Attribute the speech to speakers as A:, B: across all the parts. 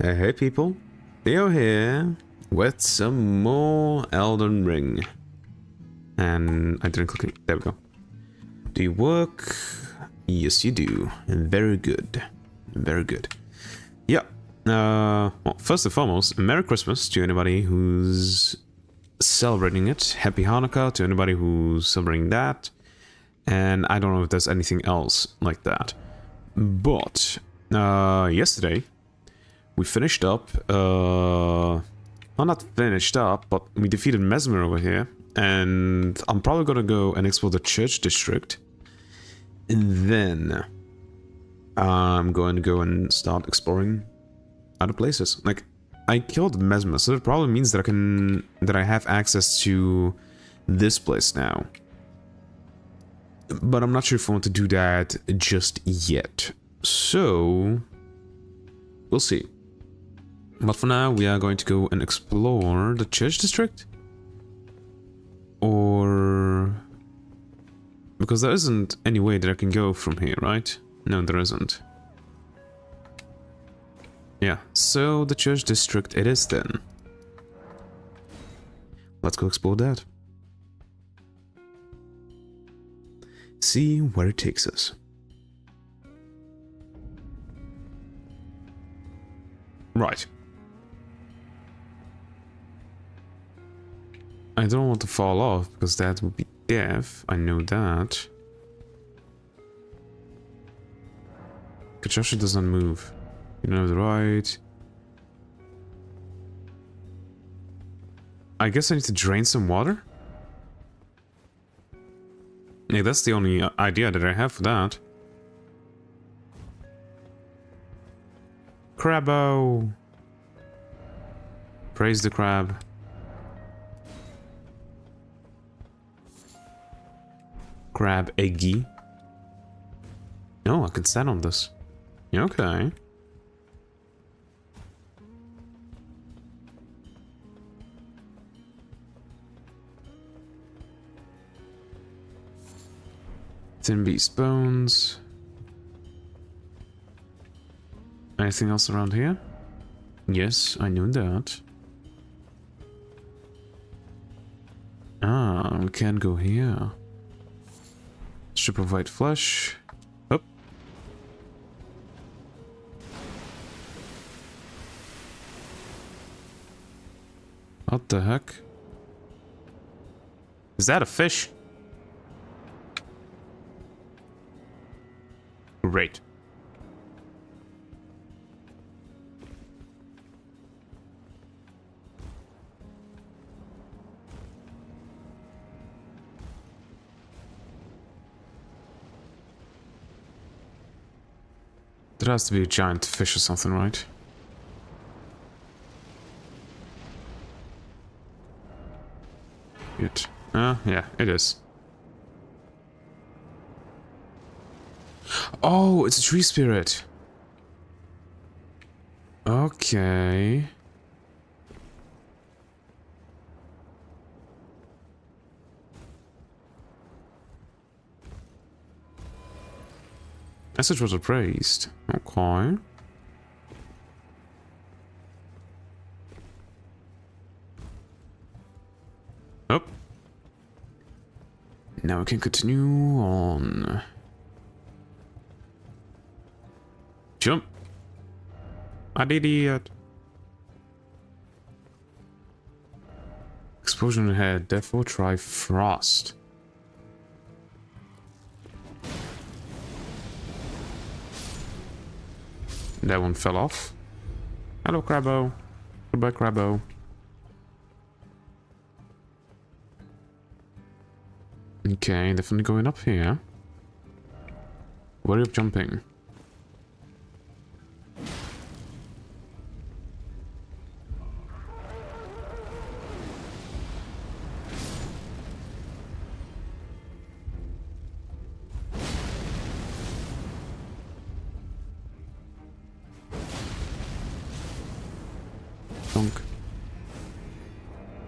A: Hey people, Theo here with some more Elden Ring. And I didn't click it. There we go. Do you work? Yes, you do. Very good. Very good. Yeah. Well, first and foremost, Merry Christmas to anybody who's celebrating it. Happy Hanukkah to anybody who's celebrating that. And I don't know if there's anything else like that. But yesterday we finished up, well, not finished up, but we defeated Mesmer over here. And I'm probably gonna go and explore the church district. And then I'm going to go and start exploring other places. Like, I killed Mesmer, so that probably means that I have access to this place now. But I'm not sure if I want to do that just yet. So we'll see. But for now, we are going to go and explore the church district. Or... because there isn't any way that I can go from here, right? No, there isn't. Yeah, so the church district it is then. let's go explore that. See where it takes us. Right. I don't want to fall off because that would be death. I know that. Kachasha does not move. You know the right. I guess I need to drain some water? Yeah, that's the only idea that I have for that. Crabbo! Praise the crab. Crab eggy. No, I can stand on this. Okay. Thin beast bones. Anything else around here? Yes, I knew that. Ah, we can't go here. Strip of white flesh. Up. What the heck? Is that a fish? Great. There has to be a giant fish or something, right? Good. Yeah, it is. Oh, it's a tree spirit. Okay. Message was appraised. Okay. Oh. Now we can continue on. Jump. An idiot. Explosion ahead, therefore try frost. That one fell off. Hello, Crabbo. Goodbye, Crabbo. Okay, definitely going up here. Worry of jumping.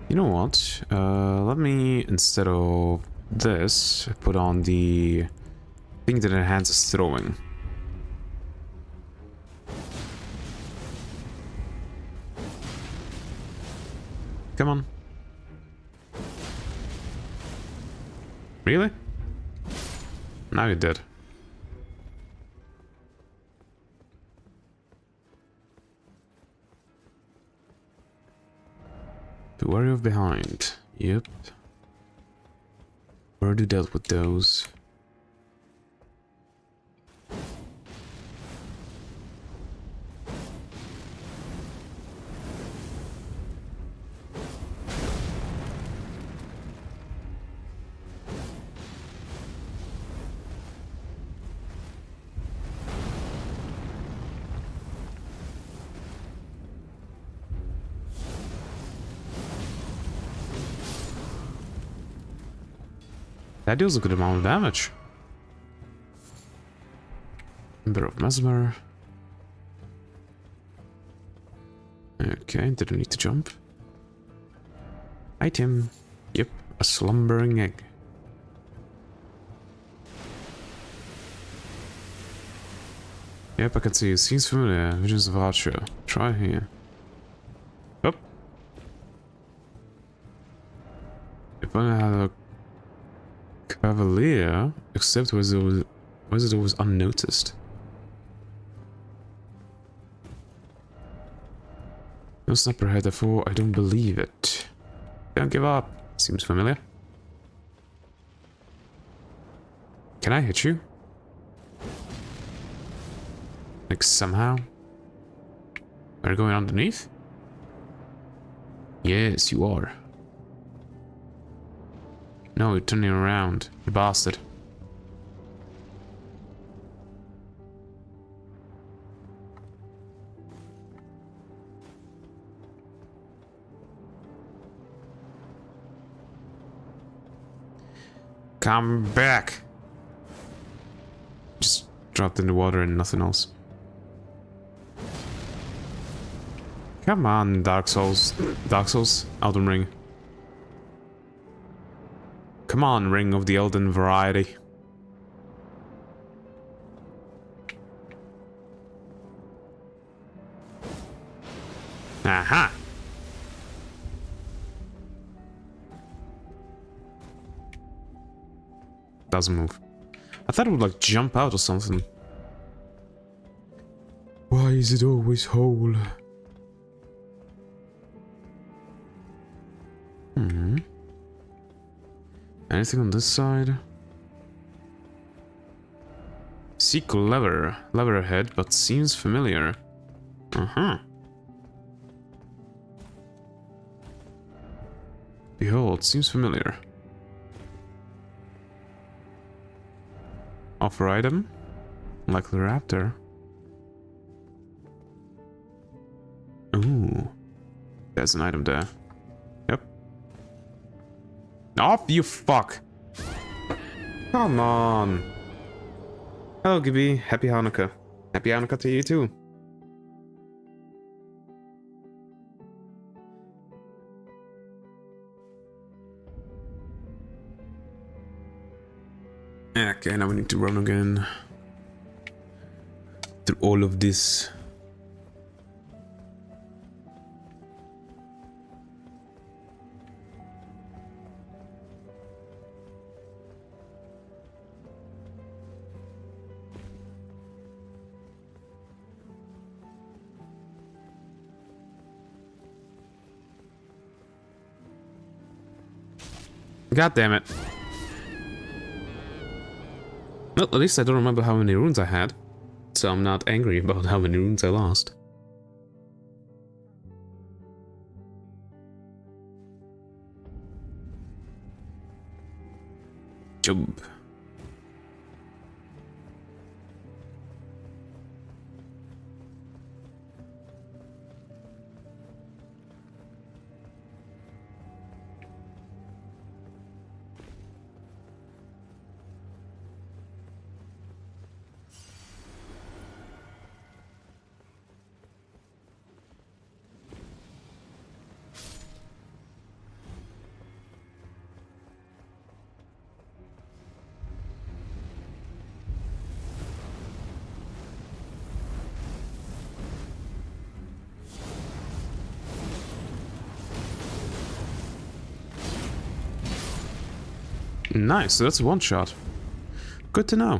A: You know what? Let me, instead of this, put on the thing that enhances throwing. Come on. Really? Now you're dead. Be wary of behind. Yep. Already dealt with those. That deals a good amount of damage. Ember of Mesmer. Okay, didn't need to jump. Item. Yep, a slumbering egg. Yep, I can see it. Seems familiar. Visions of Archer. Try here. Up. If I had a Cavalier, except was it always unnoticed? No sniper head, therefore I don't believe it. Don't give up. Seems familiar. Can I hit you? Like somehow? Are you going underneath? Yes, you are. No, you're turning around, you bastard. Come back! Just dropped in the water and nothing else. Come on, Dark Souls. Dark Souls? Elden Ring. Come on, Ring of the Elden variety. Aha! Doesn't move. I thought it would like jump out or something. Why is it always whole? Anything on this side? Seek lever. Lever ahead, but seems familiar. Behold, seems familiar. Offer item? Like the raptor. Ooh. There's an item there. Yep. Off, you fuck! Come on! Hello, Gibby. Happy Hanukkah. Happy Hanukkah to you too. Okay, now we need to run again. Through all of this. God damn it. Well, at least I don't remember how many runes I had, so I'm not angry about how many runes I lost. Jump. Nice, so that's one shot. Good to know.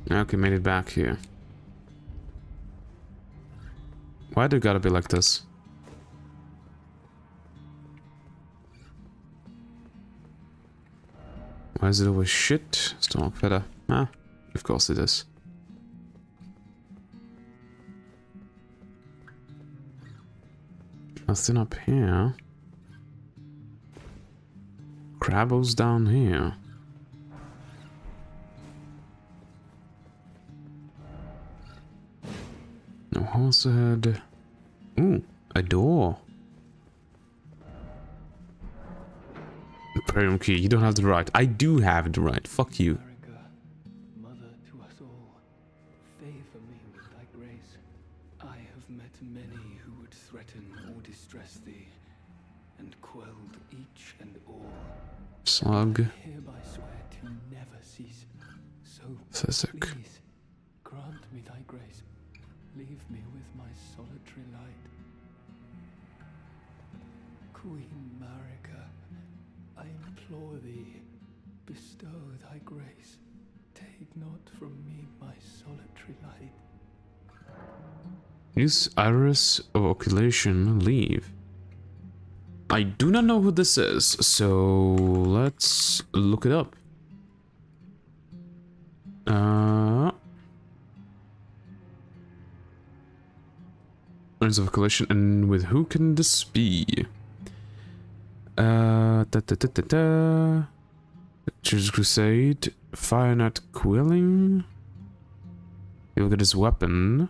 A: Okay, made it back here. Why do it gotta be like this? Why is it always shit? Storm feather. Ah, of course it is. Nothing up here. Crabbles down here. No horse ahead. Ooh, a door. Premium key, you don't have the right. I do have the right. Fuck you.
B: Mother to us all, favor me with thy grace. I have met many who would threaten
A: slug.
B: Hereby swear to never cease. So
A: Physic.
B: please, grant me thy grace. Leave me with my solitary light. Queen Marika, I implore thee, bestow thy grace. Take not from me my solitary light.
A: Use iris of occultation. Leave. I do not know who this is, so let's look it up. Iris of occultation, and with who can this be? Church Crusade, Fire Not Quilling. You look at his weapon.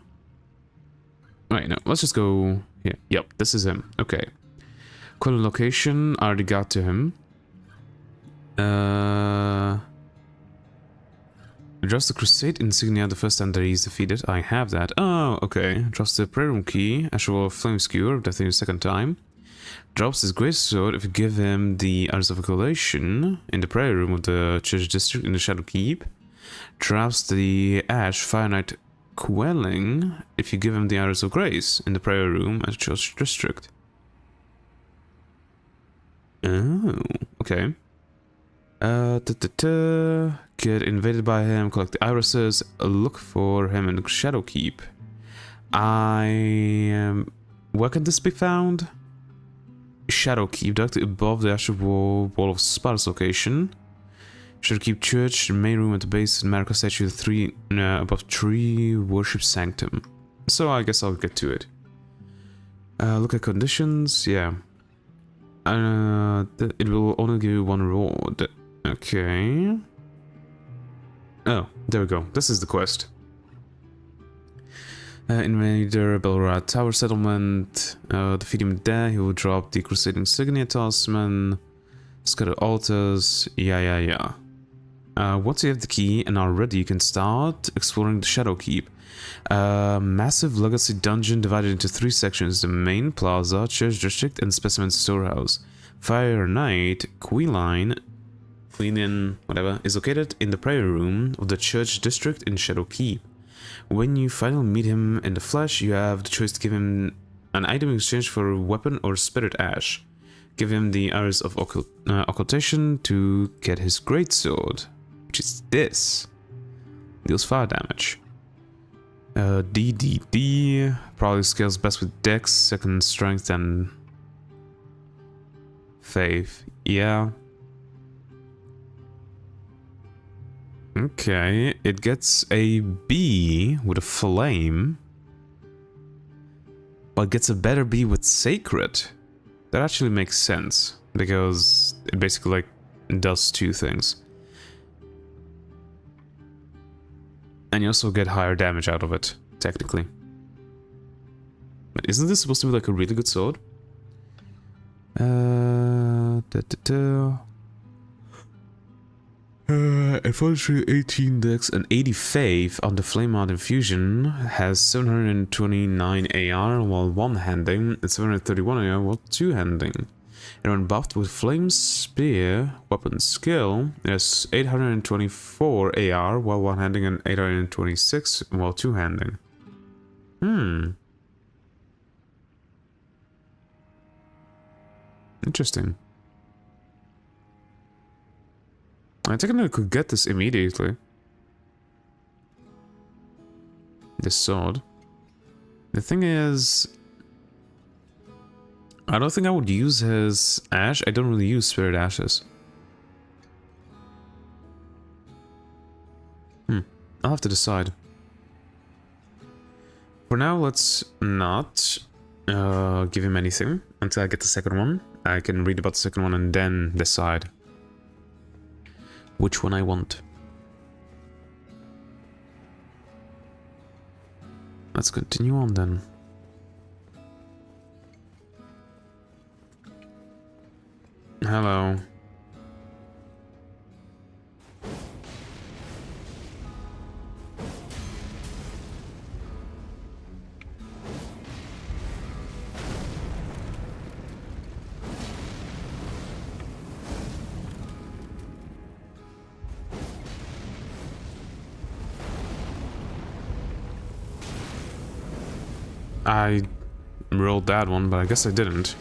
A: Wait, no, let's just go here. Yep, this is him. Okay. Quilling location, I already got to him. Drops the Crusade insignia the first time that he's defeated. I have that. Oh, okay. Drops the prayer room key, actual flame skewer, death the second time. Drops his great sword if you give him the Iris of Occultation in the prayer room of the church district in the Shadow Keep. Drops the Ash Fire Knight Quelling if you give him the Iris of Grace in the prayer room at the church district. Oh, okay. Get invaded by him, collect the irises, look for him in the Shadow Keep. Where can this be found? Shadow Keep, directly above the actual wall of Spar's location. Shadow Keep Church, the main room at the base of the Marika statue, above tree worship sanctum. So I guess I'll get to it. Look at conditions, yeah. It will only give you one reward. Okay. Oh, there we go. This is the quest. Invader Belrad Tower Settlement. Defeat him there. He will drop the Crusade Insignia Talisman. Scatter altars. Yeah. Once you have the key and are ready, you can start exploring the Shadow Keep. Massive legacy dungeon divided into 3 sections: the main plaza, church district, and specimen storehouse. Fire Knight Quilline, whatever, is located in the prayer room of the church district in Shadow Keep. When you finally meet him in the flesh, you have the choice to give him an item in exchange for a weapon or spirit ash. Give him the Iris of Occultation to get his greatsword, which is this. Deals fire damage. DDD probably scales best with Dex, second strength, and faith. Yeah. Okay, it gets a B with a flame, but gets a better B with sacred. That actually makes sense, because it basically like does 2 things. And you also get higher damage out of it, technically. But isn't this supposed to be like a really good sword? Unfortunately, 18 Dex and 80 Faith on the Flame Art Infusion has 729 AR while one-handing and 731 AR while two-handing. And when buffed with Flame Spear weapon skill, it has 824 AR while one-handing and 826 while two-handing. Interesting. I think I could get this immediately. This sword. The thing is, I don't think I would use his ash. I don't really use spirit ashes. I'll have to decide. For now, let's not give him anything until I get the second one. I can read about the second one and then decide which one I want. Let's continue on then. Hello. I rolled that one, but I guess I didn't.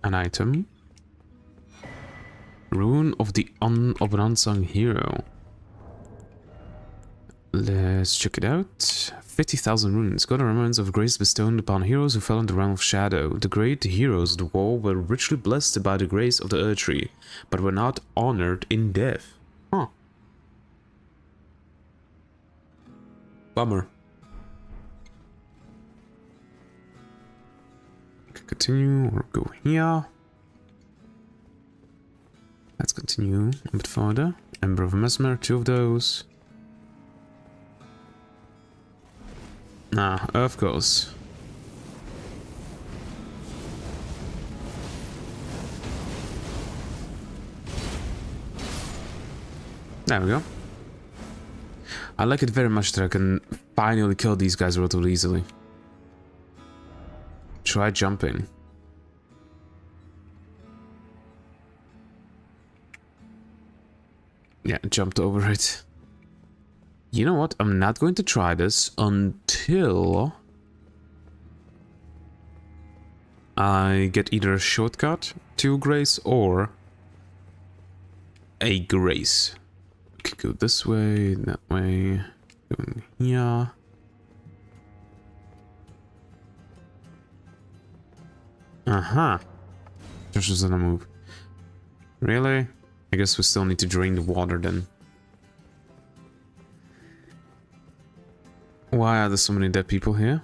A: An item. Rune of an unsung hero. Let's check it out. 50,000 runes. God remnants of grace bestowed upon heroes who fell in the realm of shadow. The great heroes of the war were richly blessed by the grace of the Earth Tree, but were not honored in death. Huh. Bummer. Continue or go here. Let's continue a bit further. Ember of Mesmer, 2 of those. Ah, of course. There we go. I like it very much that I can finally kill these guys relatively easily. Try jumping. Yeah, jumped over it. You know what? I'm not going to try this until I get either a shortcut to Grace or a Grace. Could go this way, that way, going here. Aha. Josh is on a move. Really? I guess we still need to drain the water then. Why are there so many dead people here?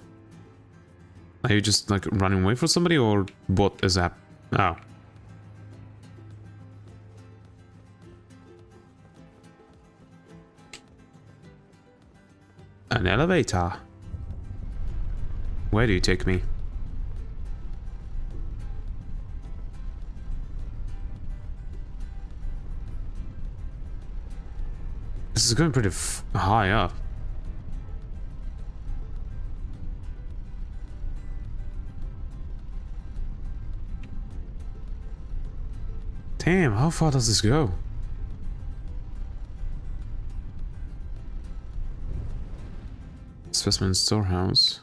A: Are you just like running away from somebody, or what is that? Oh. An elevator. Where do you take me? This is going pretty high up. Damn, how far does this go? Specimen storehouse.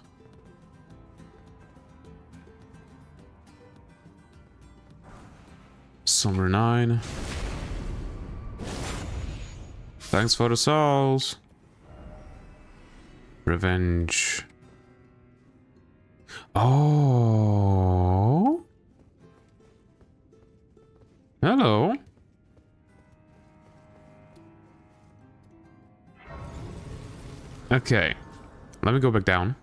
A: Summer 9. Thanks for the souls. Revenge. Oh. Hello. Okay. Let me go back down.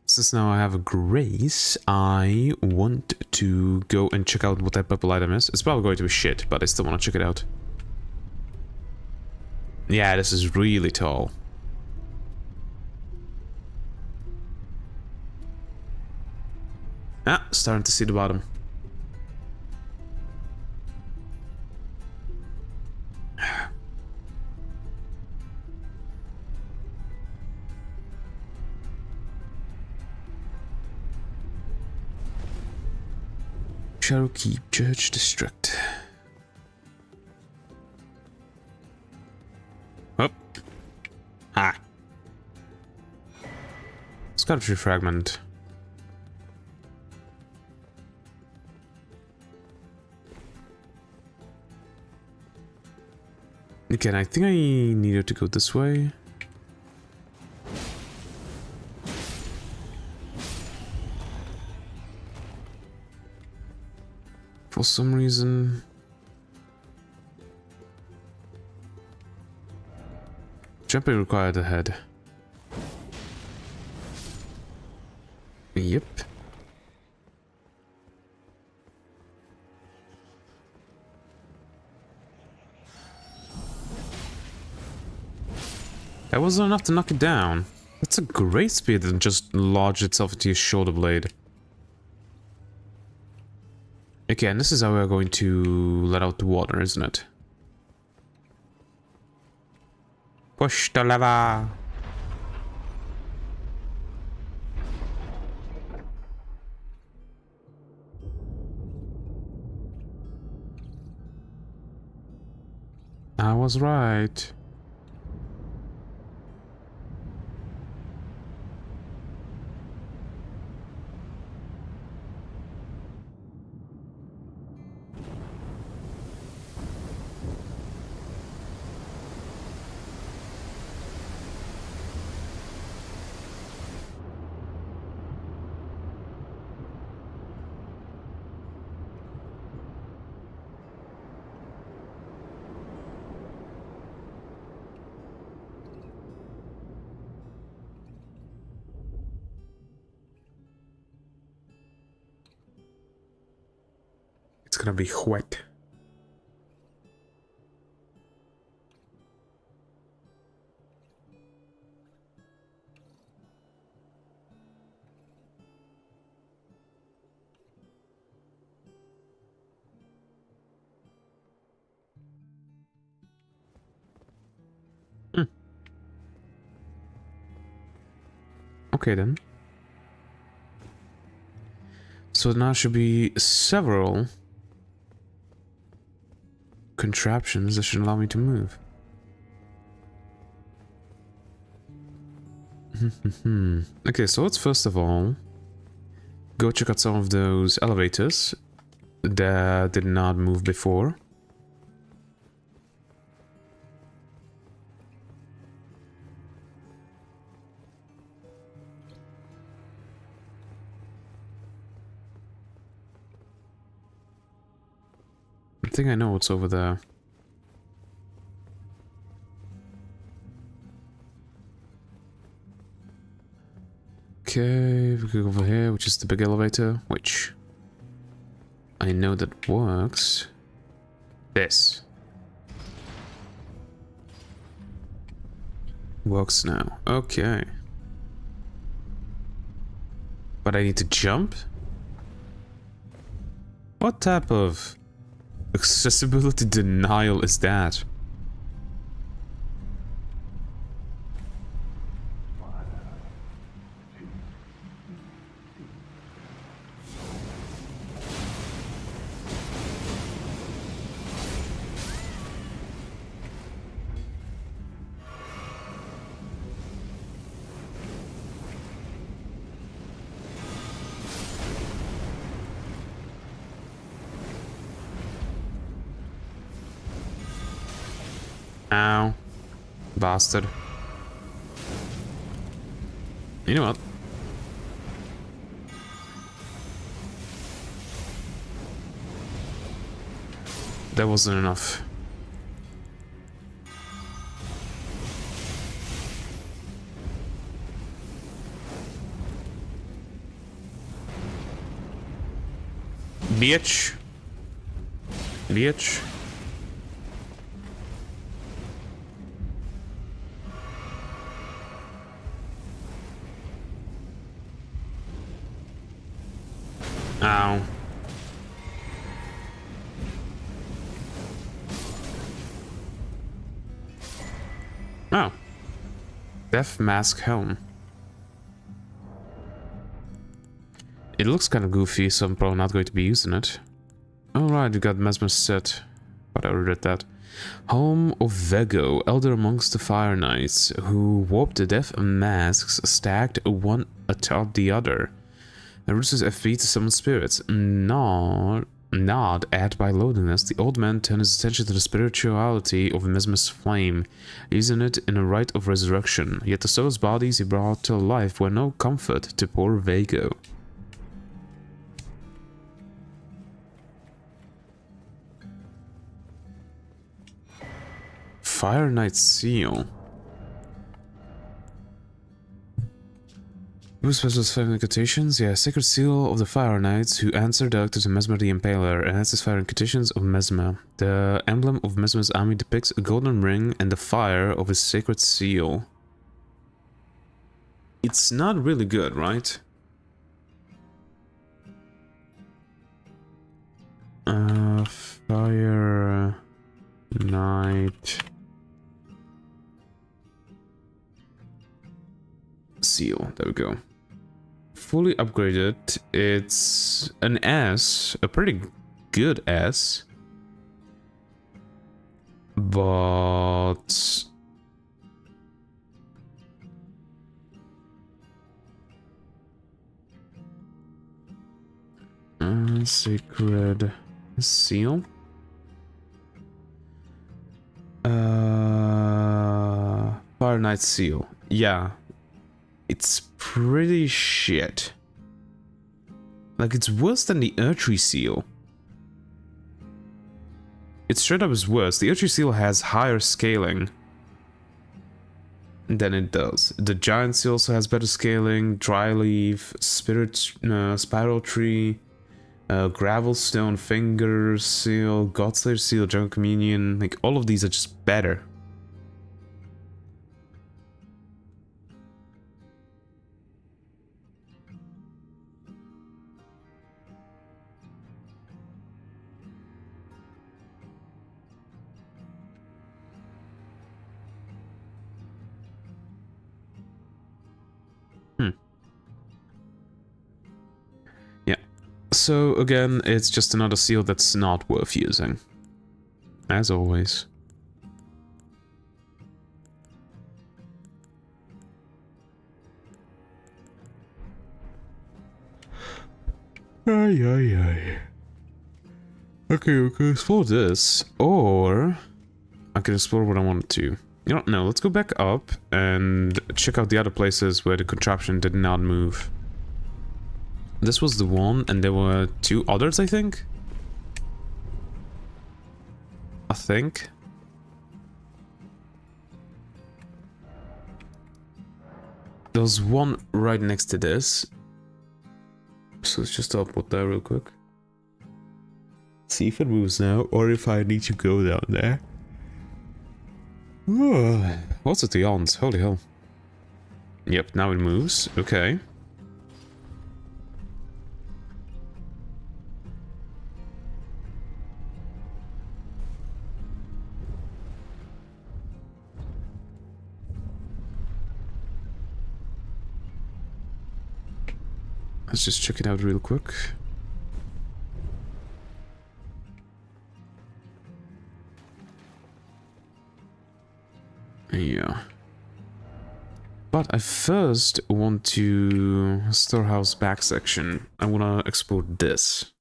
A: Since now I have a Grace, I want to go and check out what that purple item is. It's probably going to be shit, but I still want to check it out. Yeah, this is really tall. Ah, starting to see the bottom. Cherokee Church District. Oh. Ah. Sculpture fragment. Again, I think I needed to go this way. For some reason. Jumping required ahead. Yep. That wasn't enough to knock it down. That's a great speed that just lodged itself into your shoulder blade. Okay, and this is how we are going to let out the water, isn't it? Push the lever. I was right. It's gonna be wet. Okay then. So now should be several contraptions that should allow me to move. Okay, so let's first of all go check out some of those elevators that did not move before. I think I know what's over there. Okay, we go over here, which is the big elevator, which I know that works. This works now. Okay. But I need to jump? What type of accessibility denial is that? Ow. Bastard. You know what? That wasn't enough. Bitch. Bitch. Ow. Oh. Death Mask Helm. It looks kind of goofy, so I'm probably not going to be using it. Alright, we got Mesmer set. But I already read that. Home of Vego, elder amongst the Fire Knights, who warp the death masks stacked one atop the other. It reduces FP to summon spirits. Gnawed at by loneliness, the old man turned his attention to the spirituality of Mesmer's flame, using it in a rite of resurrection. Yet the soul's bodies he brought to life were no comfort to poor Vego. Fire Knight Seal. Who specials 5 incantations? Yeah, Sacred Seal of the Fire Knights, who answer directly to Mesmer the Impaler, and has fire incantations of Mesmer. The emblem of Mesmer's army depicts a golden ring and the fire of his Sacred Seal. It's not really good, right? Fire Knight seal. There we go. Fully upgraded. It's an S, a pretty good S. But sacred seal. Fire Knight seal. Yeah. It's pretty shit. Like, it's worse than the Erdtree seal. It straight up is worse. The Erdtree seal has higher scaling than it does. The Giant seal also has better scaling. Dry Leaf, Spiral Tree, Gravelstone, Finger seal, Godslayer seal, Jungle Communion. Like, all of these are just better. Yeah. So again, it's just another seal that's not worth using. As always. Ay, ay, ay. Okay, we can explore this, or I can explore what I want to. You know, no, let's go back up and check out the other places where the contraption did not move. This was the one, and there were 2 others, I think? There was one right next to this. So let's just teleport there real quick. See if it moves now, or if I need to go down there. Oh, what's with the yawns? Holy hell. Yep, now it moves. Okay. Let's just check it out real quick. Yeah. But I first want to storehouse back section. I want to explore this.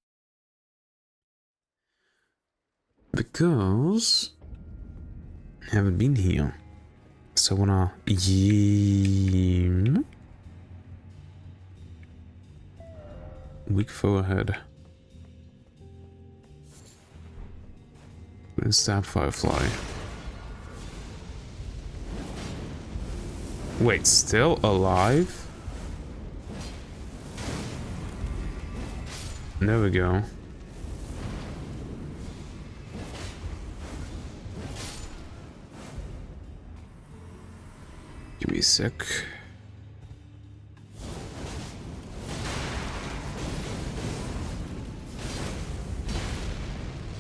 A: Because I haven't been here. So I want to... Weak forehead. Stab Firefly. Wait, still alive? There we go. Give me a sec.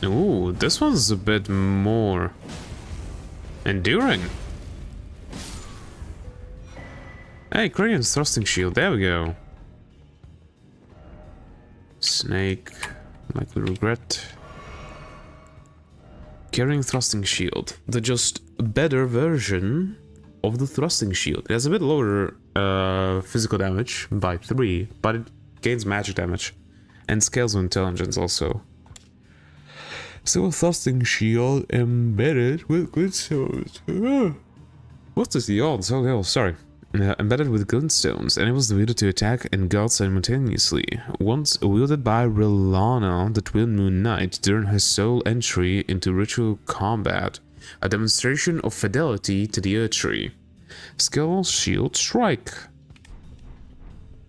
A: Ooh, this one's a bit more enduring. Hey, Crayon's thrusting shield, there we go. Snake, likely regret. Carrying thrusting shield, the just better version of the thrusting shield. It has a bit lower physical damage by 3, but it gains magic damage and scales with intelligence also. So a thrusting shield embedded with glintstones. What's this? The odds? Oh hell, sorry. Embedded with glintstones, enables the wielder to attack and guard simultaneously. Once wielded by Relana, the Twin Moon Knight, during her sole entry into ritual combat, a demonstration of fidelity to the Erdtree. Skill Shield Strike.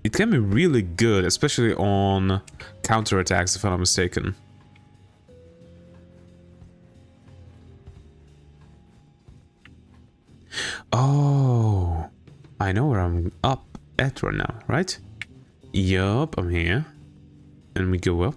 A: It can be really good, especially on counterattacks, if I'm not mistaken. Oh, I know where I'm up at right now, right? Yup, I'm here. And we go up.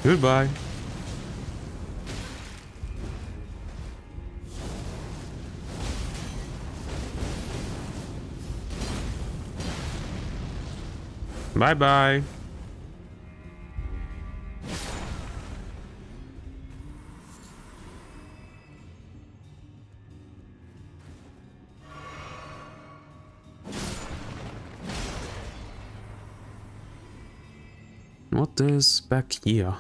A: Goodbye. Bye-bye. What is back here?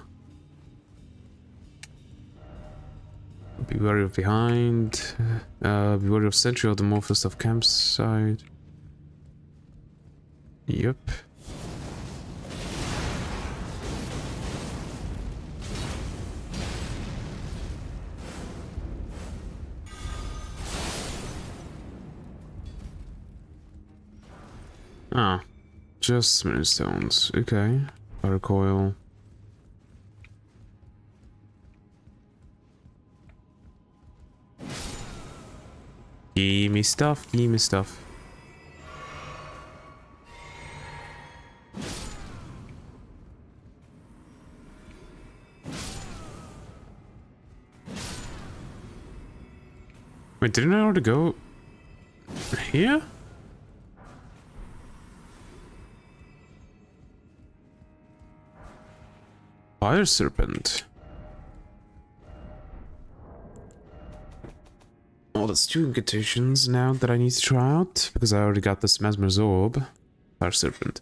A: Be wary of behind. Be wary of sentry of the morphist of campsite. Yep. Ah, just smooth stones. Okay. Fire coil. Give me stuff, give me stuff. Wait, didn't I already go here? Fire serpent. Oh, that's two incantations now that I need to try out, because I already got this Mesmer's Orb. Fire Serpent.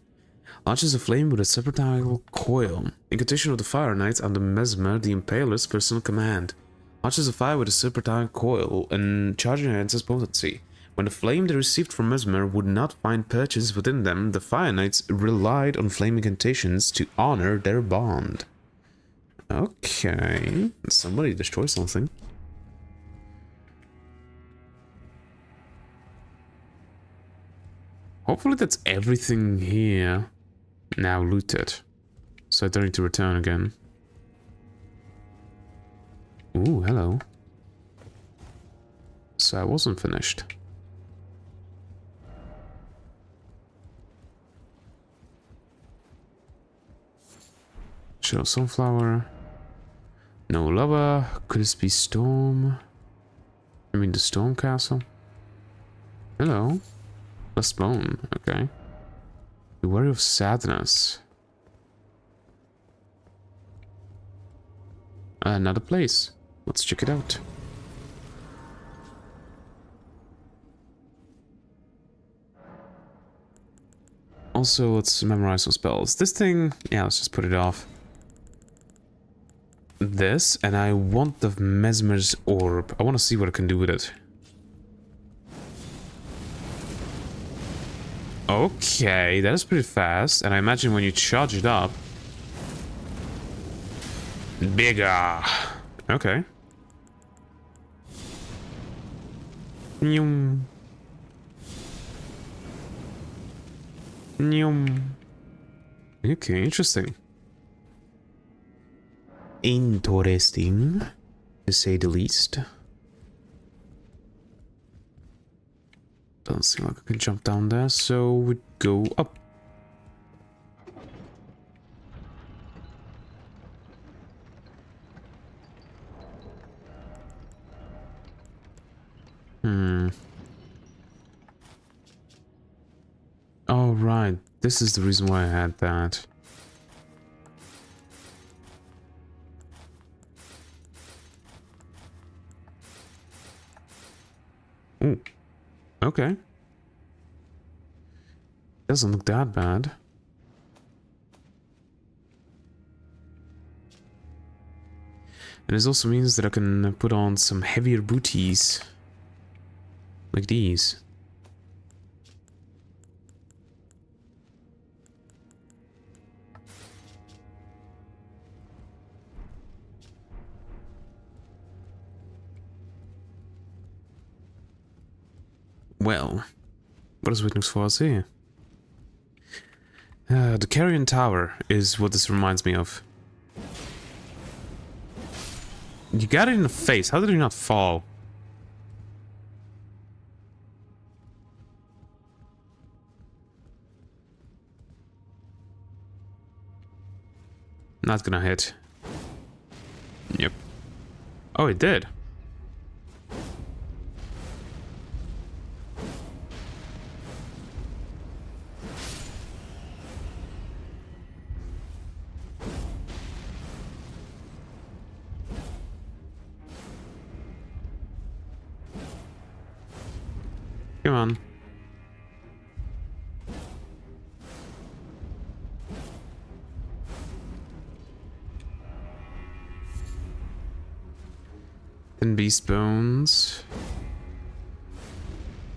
A: Launches a flame with a Serpentine coil. Incantation of the Fire Knight under Mesmer, the Impaler's personal command. Launches a fire with a Serpentine coil and charging enhances potency. When the flame they received from Mesmer would not find purchase within them, the Fire Knights relied on flame incantations to honor their bond. Okay, somebody destroy something. Hopefully that's everything here now looted, so I don't need to return again. Ooh, hello. So I wasn't finished. Shell sunflower. No lava. Crispy storm. I mean the storm castle. Hello. Less bone. Okay. Be wary of sadness. Another place. Let's check it out. Also, let's memorize some spells. This thing, yeah, let's just put it off. This, and I want the Mesmer's Orb. I want to see what I can do with it. Okay, that is pretty fast, and I imagine when you charge it up... Bigger! Okay. Nyum. Nyum. Okay, interesting. Interesting, to say the least. Doesn't seem like I can jump down there, so we go up. Oh, right. This is the reason why I had that. Ooh. Okay. Doesn't look that bad. And this also means that I can put on some heavier booties. Like these. Well, what is waiting for us here? The Carrion Tower is what this reminds me of. You got it in the face. How did you not fall? Not gonna hit. Yep. Oh, it did. Come on. Then beast bones.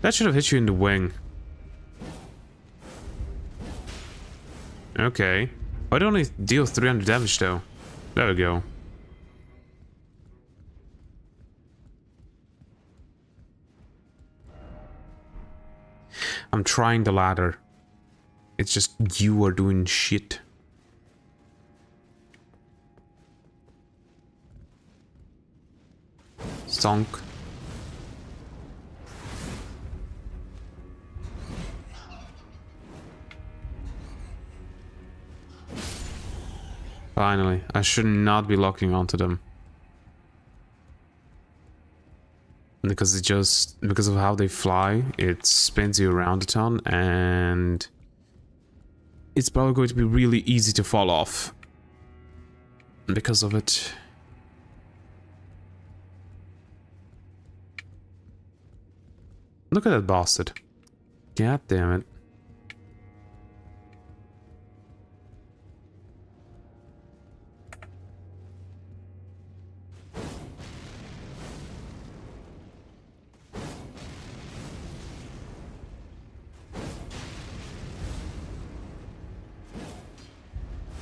A: That should have hit you in the wing. Okay. Why don't I deal 300 damage though? There we go. I'm trying the ladder. It's just you are doing shit. Stonk. Finally, I should not be locking onto them. Because it just, because of how they fly, it spins you around a ton and it's probably going to be really easy to fall off because of it. Look at that bastard. God damn it.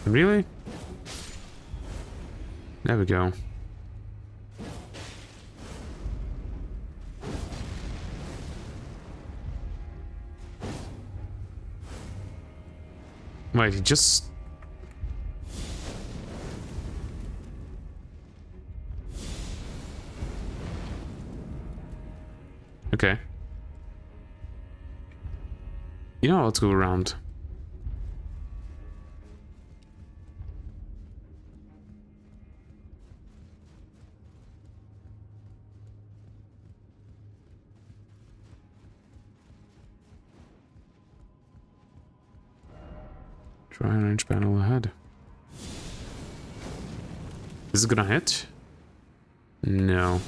A: Really? There we go. Wait, he just... Okay. You know, let's go around. Try and range panel ahead. Is it gonna hit? No.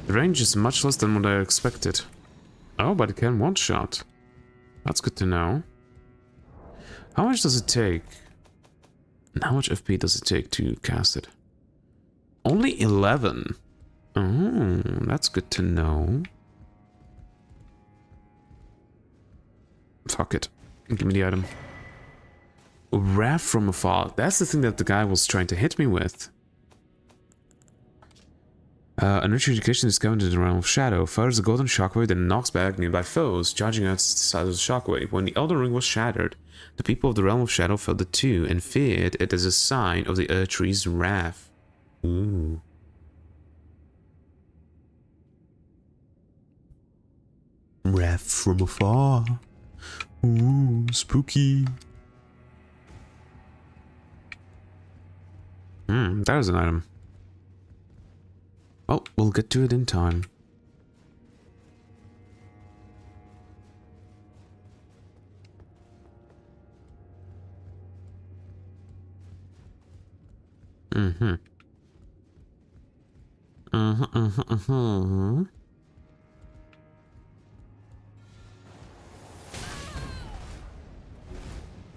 A: The range is much less than what I expected. Oh, but it can one-shot. That's good to know. How much does it take? And how much FP does it take to cast it? Only 11. Oh, that's good to know. Fuck it. Give me the item. Wrath from afar. That's the thing that the guy was trying to hit me with. An rich education is discovered in the realm of shadow. Fires a golden shockwave that knocks back nearby foes, charging out the side of the shockwave. When the Elden Ring was shattered, the people of the realm of shadow felt it too and feared it as a sign of the Earth Tree's wrath. Ooh. Wrath from afar. Ooh, spooky. That is an item. Oh, we'll get to it in time.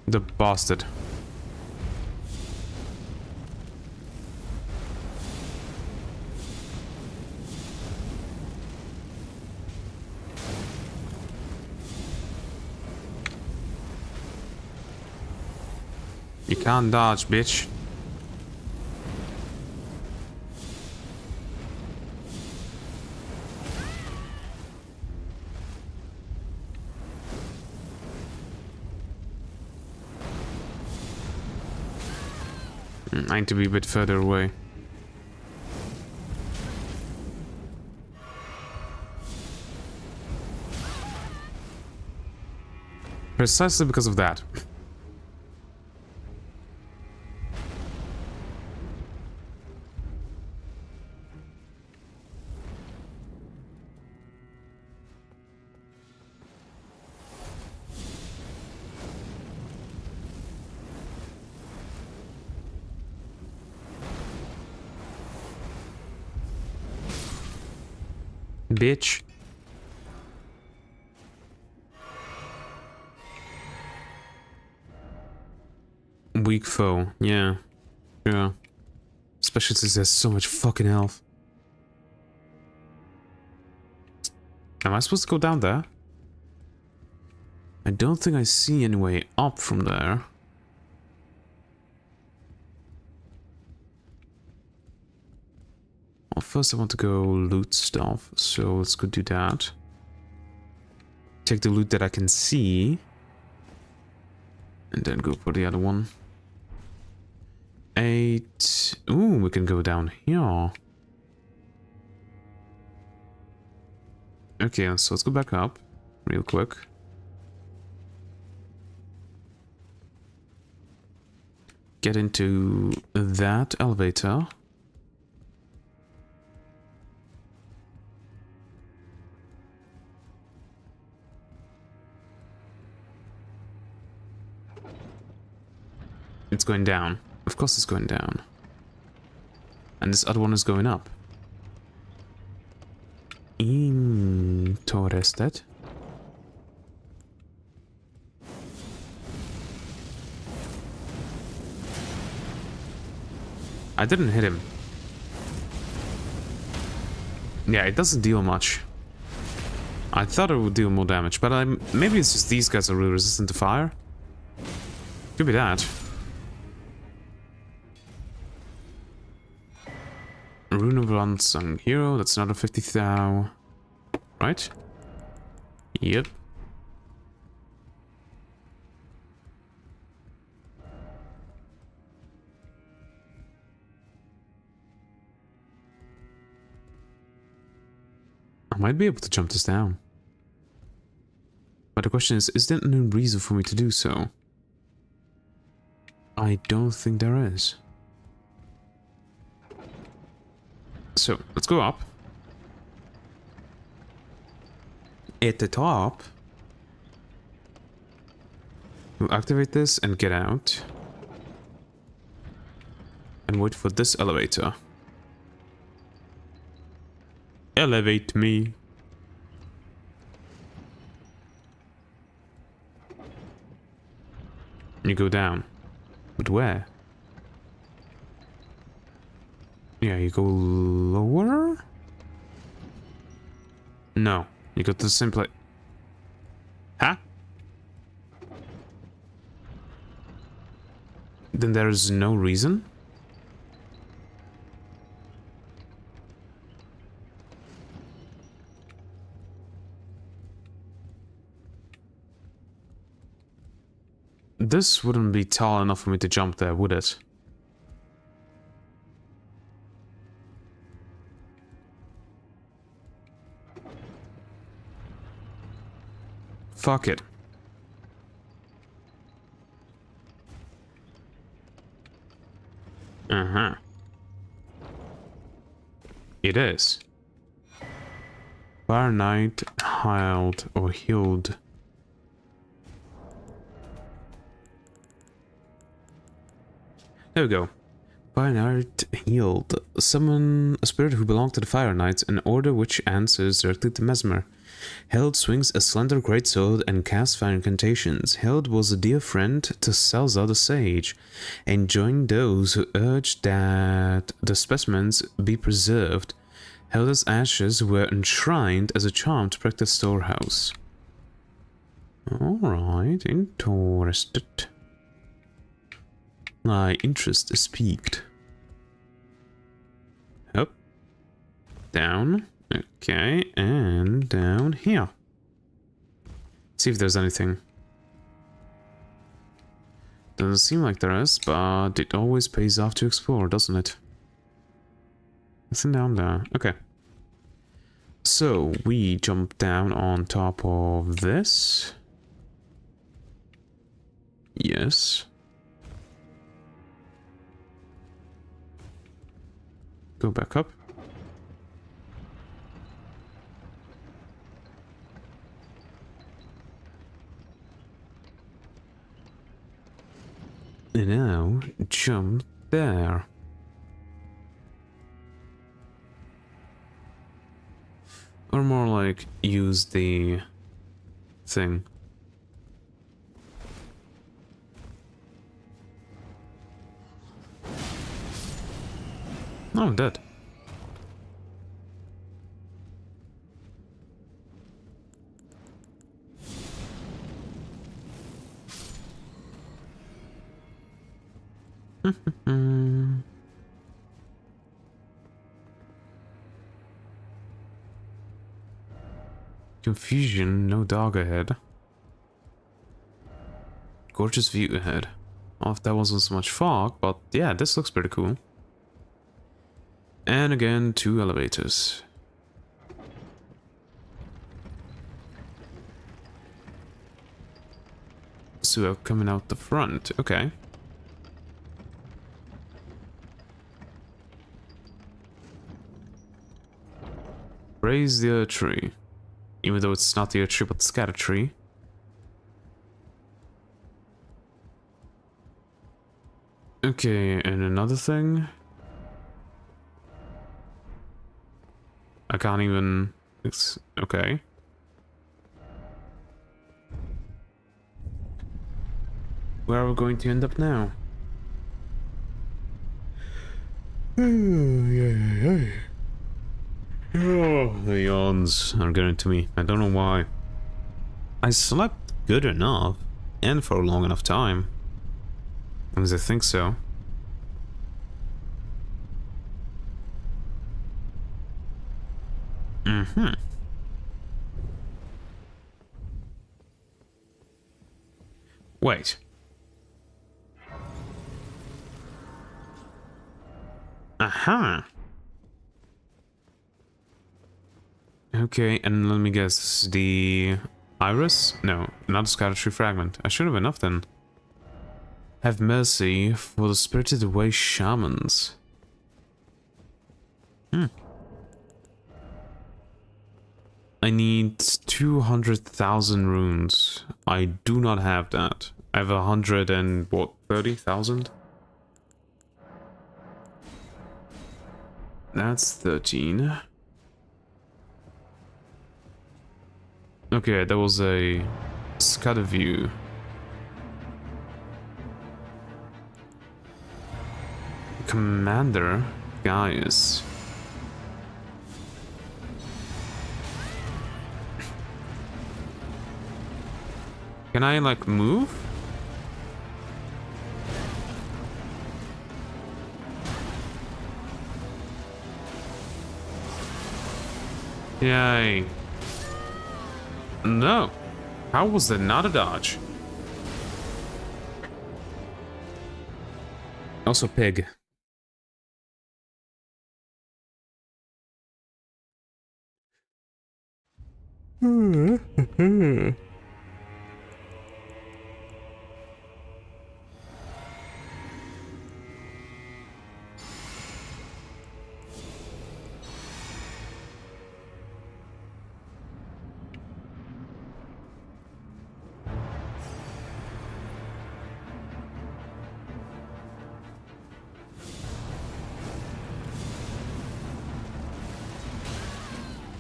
A: The bastard. You can't dodge, bitch. I need to be a bit further away. Precisely because of that. Bitch. Weak foe, yeah. Yeah. Especially since there's so much fucking health. Am I supposed to go down there? I don't think I see any way up from there. Well, first I want to go loot stuff, so let's go do that. Take the loot that I can see. And then go for the other one. 8. Ooh, we can go down here. Okay, so let's go back up real quick. Get into that elevator. It's going down. Of course it's going down. And this other one is going up. Interested. I didn't hit him. Yeah, it doesn't deal much. I thought it would deal more damage, but maybe it's just these guys are really resistant to fire. Could be that. Rune of Unsung Hero, that's another 50,000. Right? Yep. I might be able to jump this down. But the question is there no reason for me to do so? I don't think there is. So, let's go up. At the top, we'll activate this and get out. And wait for this elevator. Elevate me. You go down. But where? Yeah, you go lower? No, you go to the same place. Huh? Then there is no reason? This wouldn't be tall enough for me to jump there, would it? Fuck it. Uh-huh. It is. Fire Knight, healed or healed. There we go. Fire Knight healed. Summon a spirit who belonged to the Fire Knights, an order which answers directly to Mesmer. Held swings a slender greatsword and casts fire incantations. Held was a dear friend to Salza the Sage, and joined those who urged that the specimens be preserved. Held's ashes were enshrined as a charm to protect the storehouse. Alright, interested. My interest is piqued. Up. Down. Okay, and down here. See if there's anything. Doesn't seem like there is, but it always pays off to explore, doesn't it? Nothing down there. Okay. So, we jump down on top of this. Yes. Go back up. And now, jump there. Or more like use the thing. Oh, I'm dead. Confusion, no dog ahead. Gorgeous view ahead. Oh, if that wasn't so much fog, but yeah, this looks pretty cool. And again, 2 elevators. So coming out the front, okay. Raise the tree. Even though it's not the tree, but the scatter tree. Okay, and another thing. I can't even... It's... okay. Where are we going to end up now? Oh, the yawns are getting to me. I don't know why. I slept good enough, and for a long enough time. At least I think so. Mm-hmm. Wait. Aha! Okay, and let me guess, the iris? No, not a scatter tree fragment. I should have enough then. Have mercy for the spirited away shamans. I need 200,000 runes. I do not have that. I have 100 and what, 30,000? That's 13. Okay, that was a scatter view. Commander, guys. Can I like move? Yay. No. How was that not a dodge? Also pig.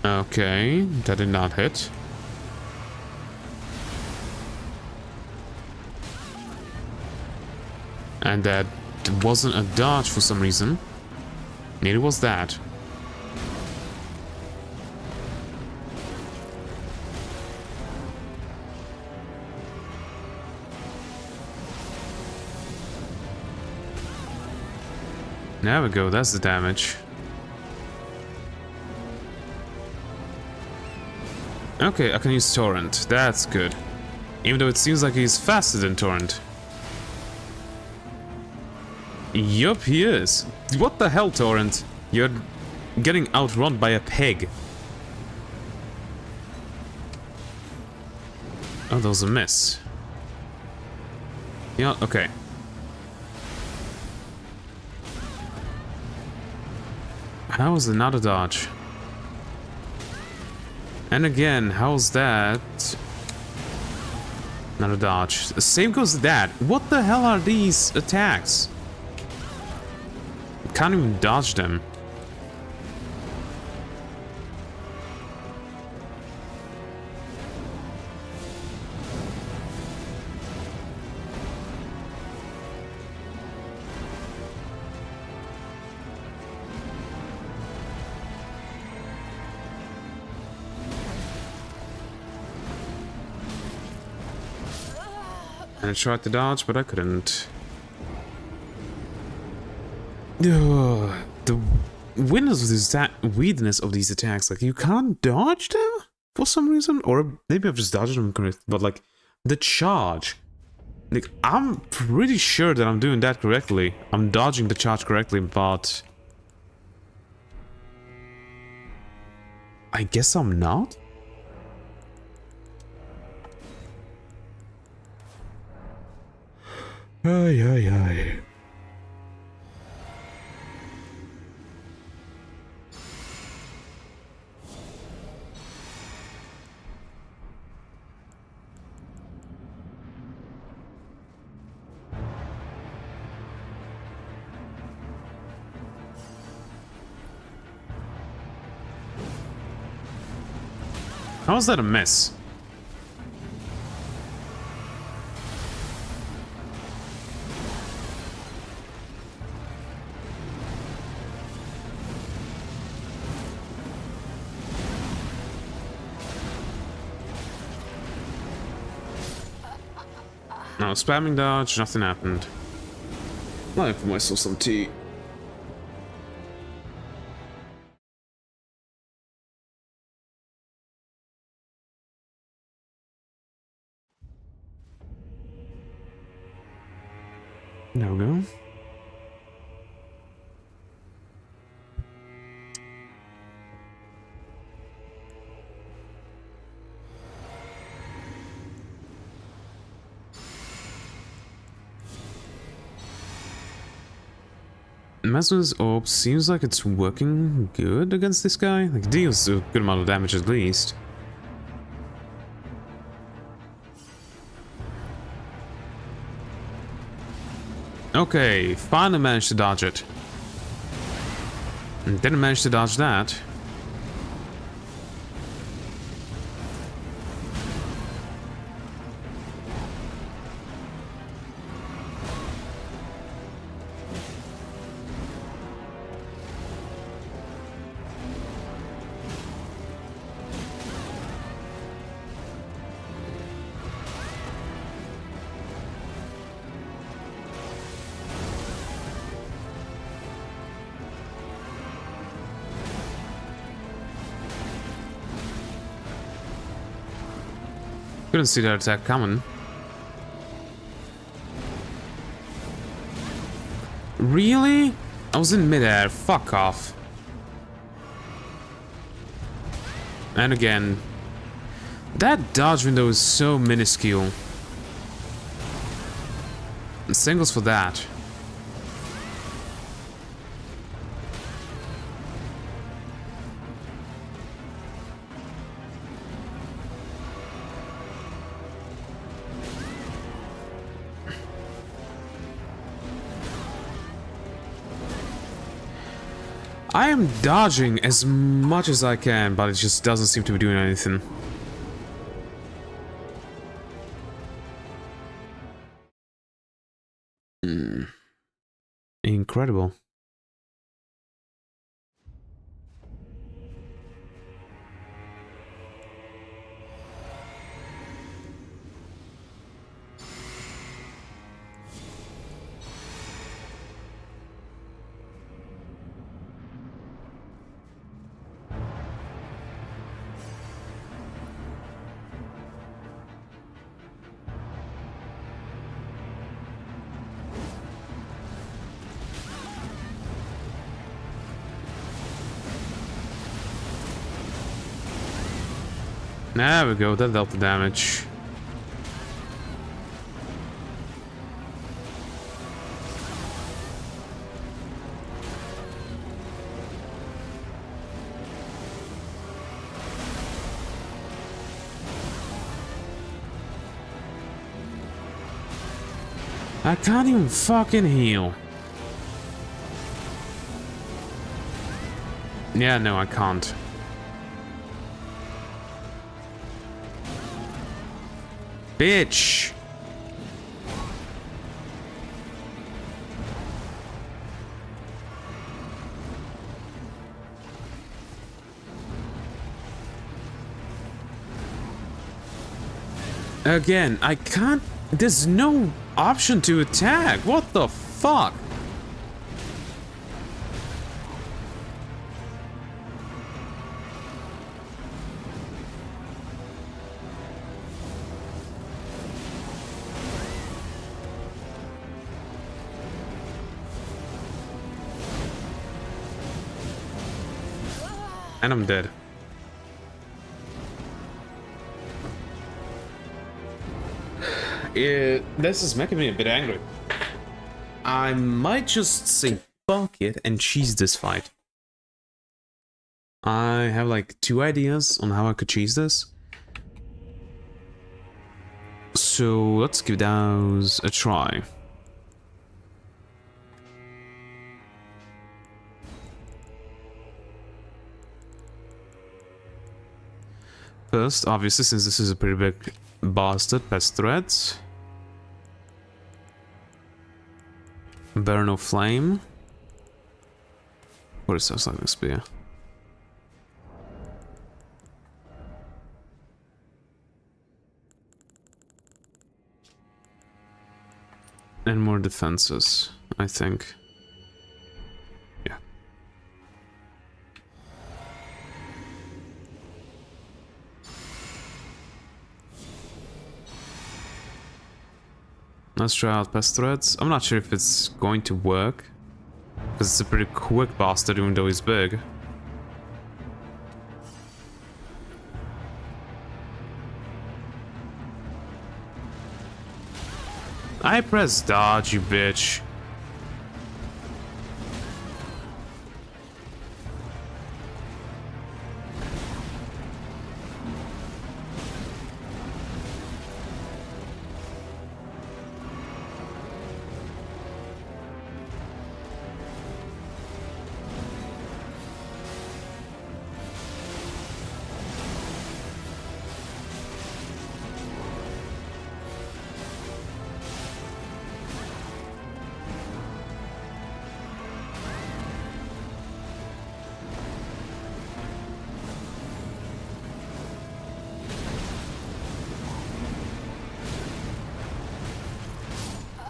A: Okay, that did not hit. And that wasn't a dodge for some reason. Neither was that. There we go, that's the damage. Okay, I can use Torrent. That's good. Even though it seems like he's faster than Torrent. Yup, he is. What the hell, Torrent? You're getting outrun by a pig. Oh, that was a miss. Yeah, okay. How is another dodge? And again, how's that? Not a dodge. Same goes to that. What the hell are these attacks? Can't even dodge them. And I tried to dodge, but I couldn't. Ugh, the weirdness of these attacks, like you can't dodge them for some reason, or maybe I've just dodged them correctly, but like the charge, like I'm pretty sure that I'm doing that correctly. I'm dodging the charge correctly, but I guess I'm not? Ay, ay, ay. How is that a miss? No, spamming dodge, nothing happened. I pour myself some tea. There we go. Mesmer's orb seems like it's working good against this guy. Like, it deals a good amount of damage at least. Okay, finally managed to dodge it. Didn't manage to dodge that. Couldn't see that attack coming. Really? I was in midair. Fuck off. And again, that dodge window is so minuscule. Singles for that. I am dodging as much as I can, but it just doesn't seem to be doing anything. Incredible. There we go, that dealt the damage. I can't even fucking heal. Yeah, no, I can't. Bitch! Again, I can't There's no option to attack. What the fuck? And I'm dead. This is making me a bit angry. I might just say fuck it and cheese this fight. I have like 2 ideas on how I could cheese this. So let's give those a try. First, obviously, since this is a pretty big bastard, pest threats. Burn of Flame. What is that lightning spear? And more defenses, I think. Yeah. Let's try out pest threats. I'm not sure if it's going to work, because it's a pretty quick bastard even though he's big. I press dodge, you bitch.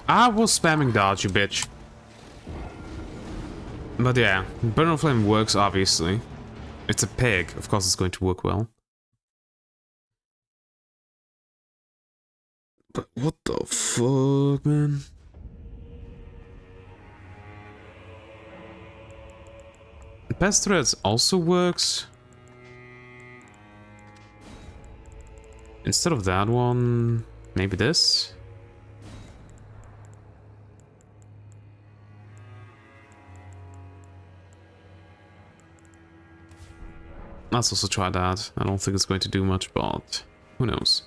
A: I was spamming dodge, you bitch. But yeah, Burn of Flame works, obviously. It's a pig, of course it's going to work well. But what the fuck, man? Pest Threats also works. Instead of that one, maybe this? Let's also try that. I don't think it's going to do much, but who knows.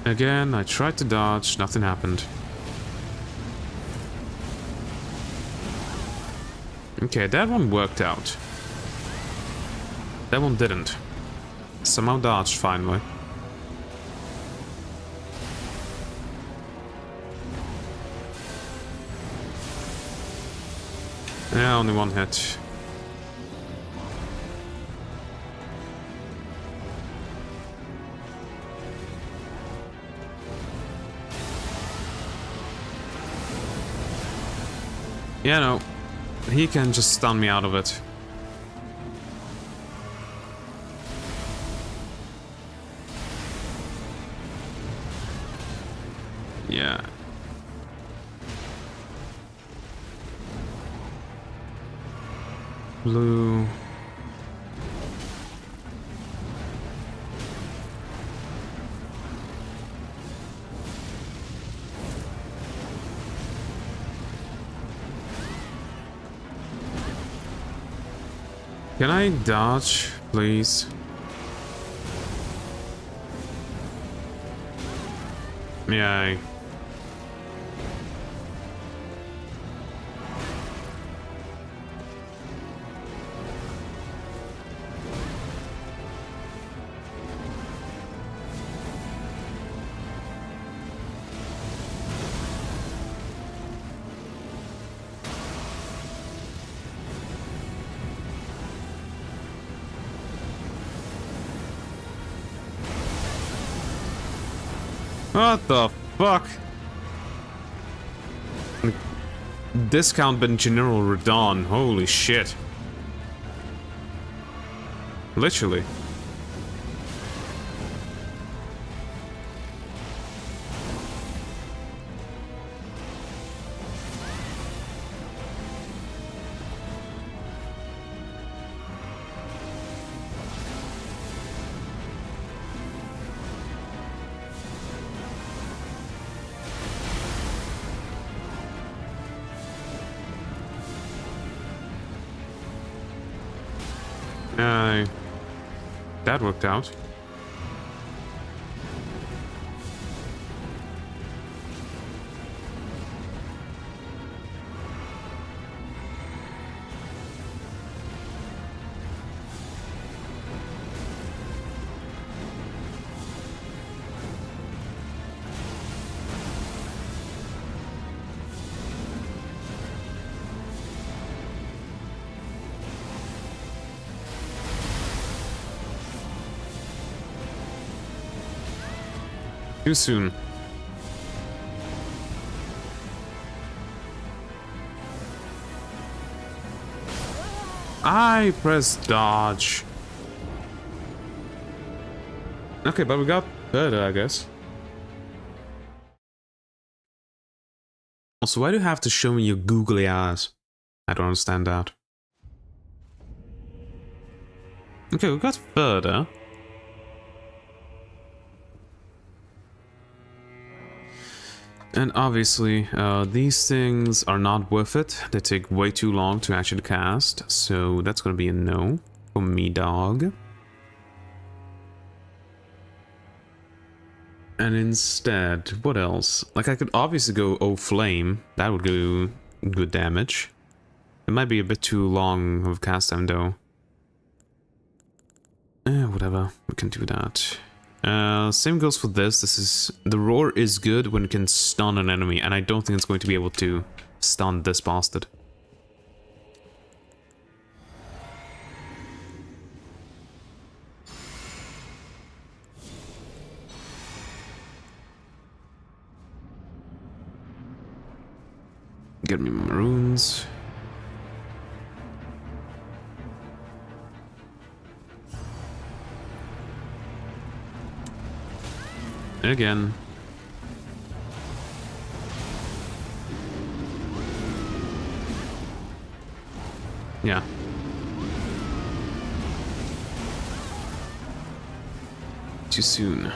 A: Again, I tried to dodge, nothing happened. Okay, that one worked out. That one didn't. Somehow dodged finally. Yeah, only one hit. Yeah, no. He can just stun me out of it. Yeah. Blue. Can I dodge, please? Yay. What the fuck? Discount bin General Radon. Holy shit. Literally. That worked out. Too soon. I pressed dodge. Okay, but we got better, I guess. Also, why do you have to show me your googly eyes? I don't understand that. Okay, we got further. And obviously, these things are not worth it. They take way too long to actually cast, so that's gonna be a no for me, dog. And instead, what else? Like, I could obviously go O Flame. That would do good damage. It might be a bit too long of cast time, though. Whatever. We can do that. Same goes for this. The roar is good when it can stun an enemy, and I don't think it's going to be able to stun this bastard. Get me maroons. Again. Yeah. Too soon.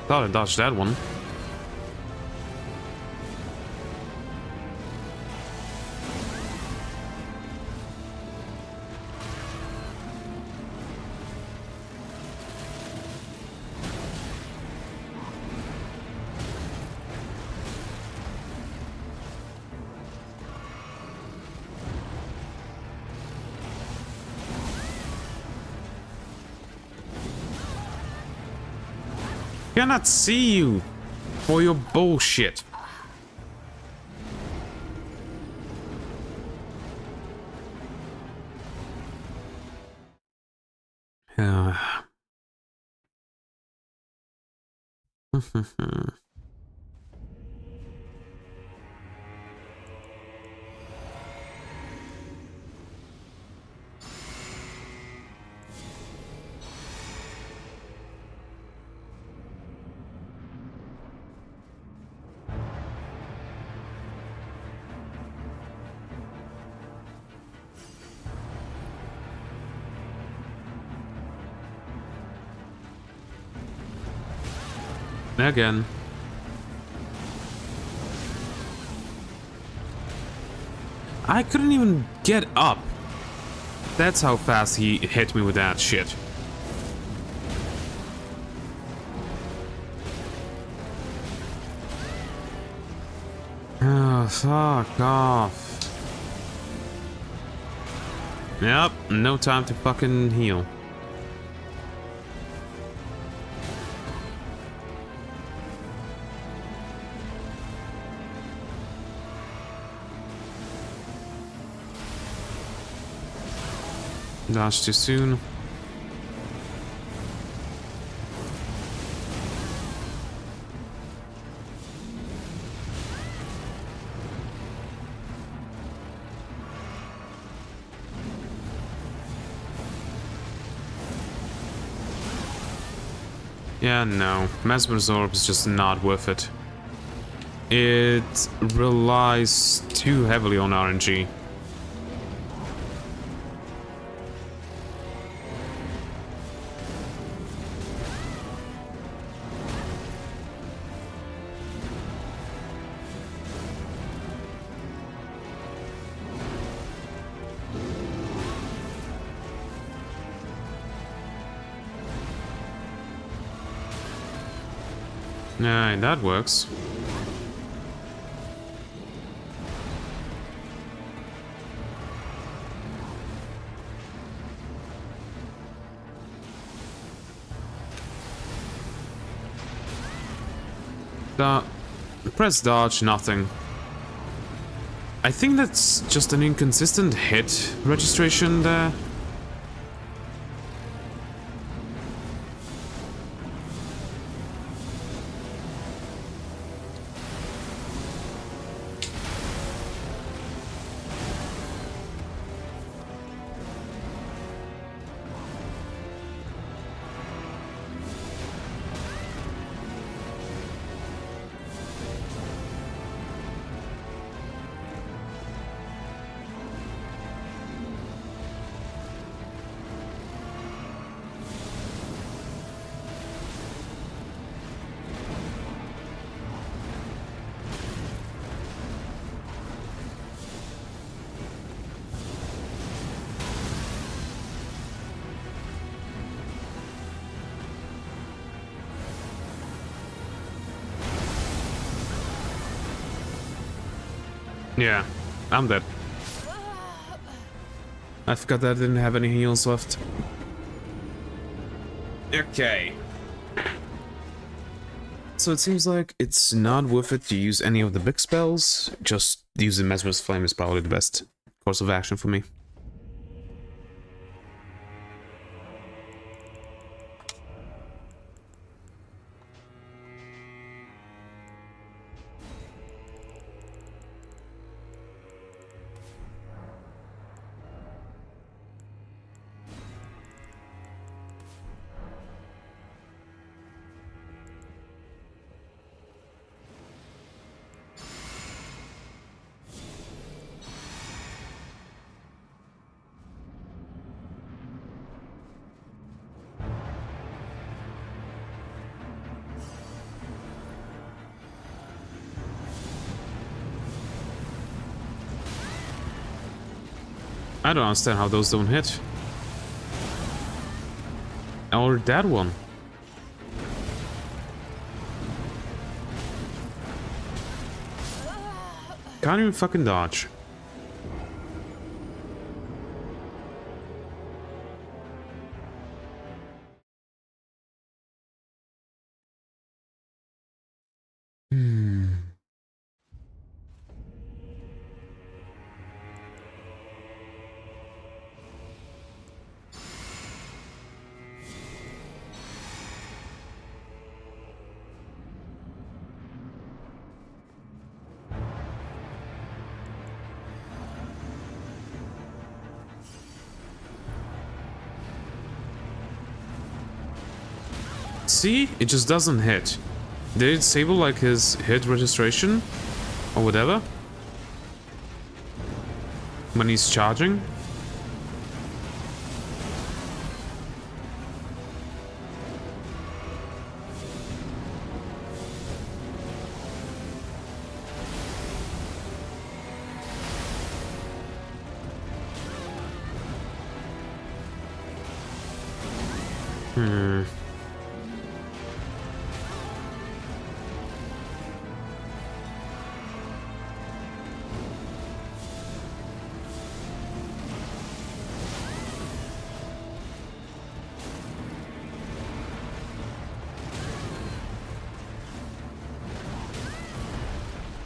A: Thought I dodged that one. Cannot see you for your bullshit. Again. I couldn't even get up. That's how fast he hit me with that shit. Oh, fuck off. Yep, no time to fucking heal. Dodge too soon. Yeah, no. Mesmer's Orb is just not worth it. It relies too heavily on RNG. Yeah, that works. Press dodge, nothing. I think that's just an inconsistent hit registration there. Yeah, I'm dead. I forgot that I didn't have any heals left. Okay. So it seems like it's not worth it to use any of the big spells. Just using Mesmer's Flame is probably the best course of action for me. I don't understand how those don't hit. Or that one. Can't even fucking dodge. See? It just doesn't hit. Did it disable like his hit registration? Or whatever? When he's charging?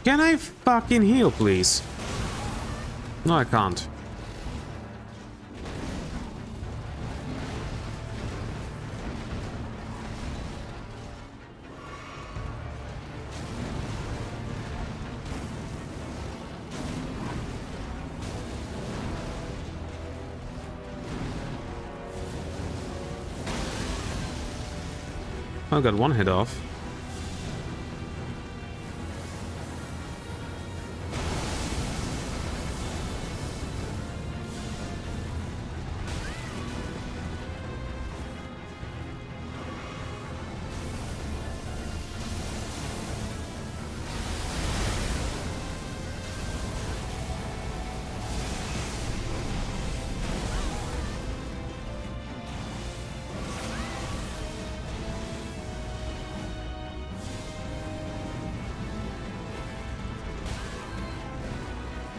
A: Can I fucking heal, please? No, I can't. I got one head off.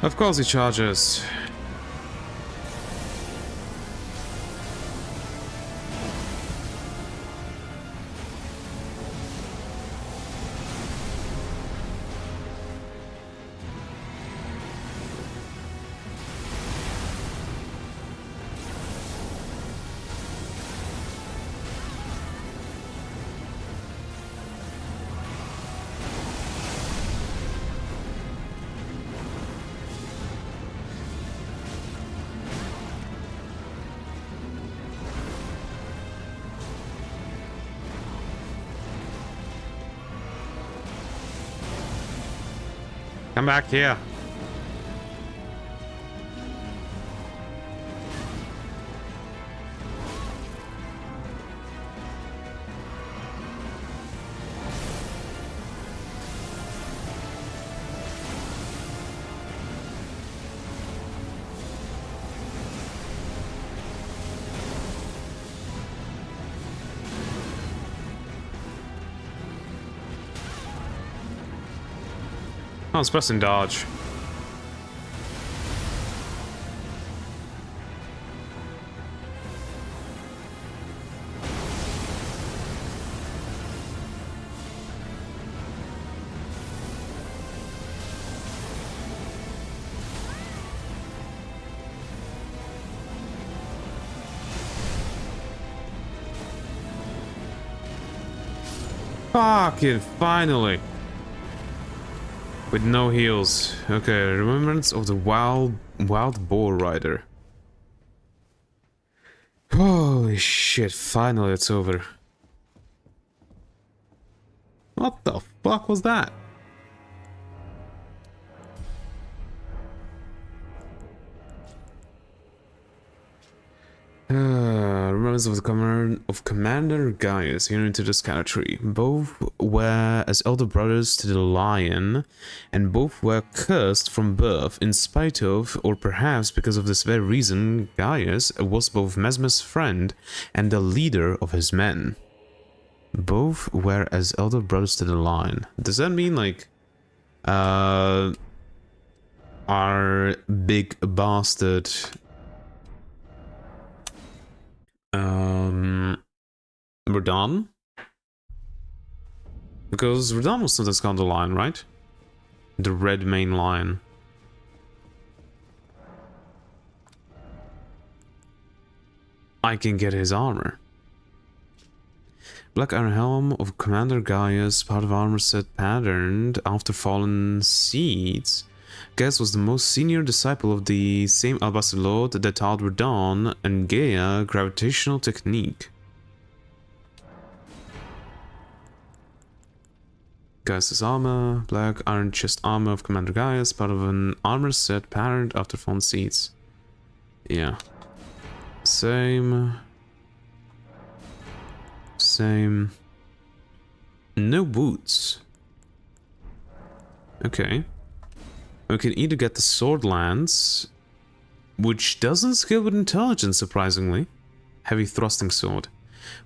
A: Of course he charges. Come back here. I was pressing dodge. Fucking finally. With no heals. Okay, remembrance of the wild boar rider. Holy shit, finally it's over. What the fuck was that? Remembrance of the Commander Gaius, here into the scatter tree. Both were as elder brothers to the lion, and both were cursed from birth, in spite of, or perhaps because of this very reason, Gaius was both Mesmer's friend and the leader of his men. Both were as elder brothers to the lion. Does that mean, like, our big bastard... Radahn? Because Radahn was sometimes called the lion, right? The red main lion. I can get his armor. Black iron helm of Commander Gaius, part of armor set patterned after fallen seeds. Gaius was the most senior disciple of the same Alabaster Lord that taught Radahn and Gaia gravitational technique. Gaius' armor, black iron chest armor of Commander Gaius, part of an armor set patterned after fallen seeds. Yeah. Same. No boots. Okay. We can either get the sword lance, which doesn't scale with intelligence, surprisingly. Heavy thrusting sword.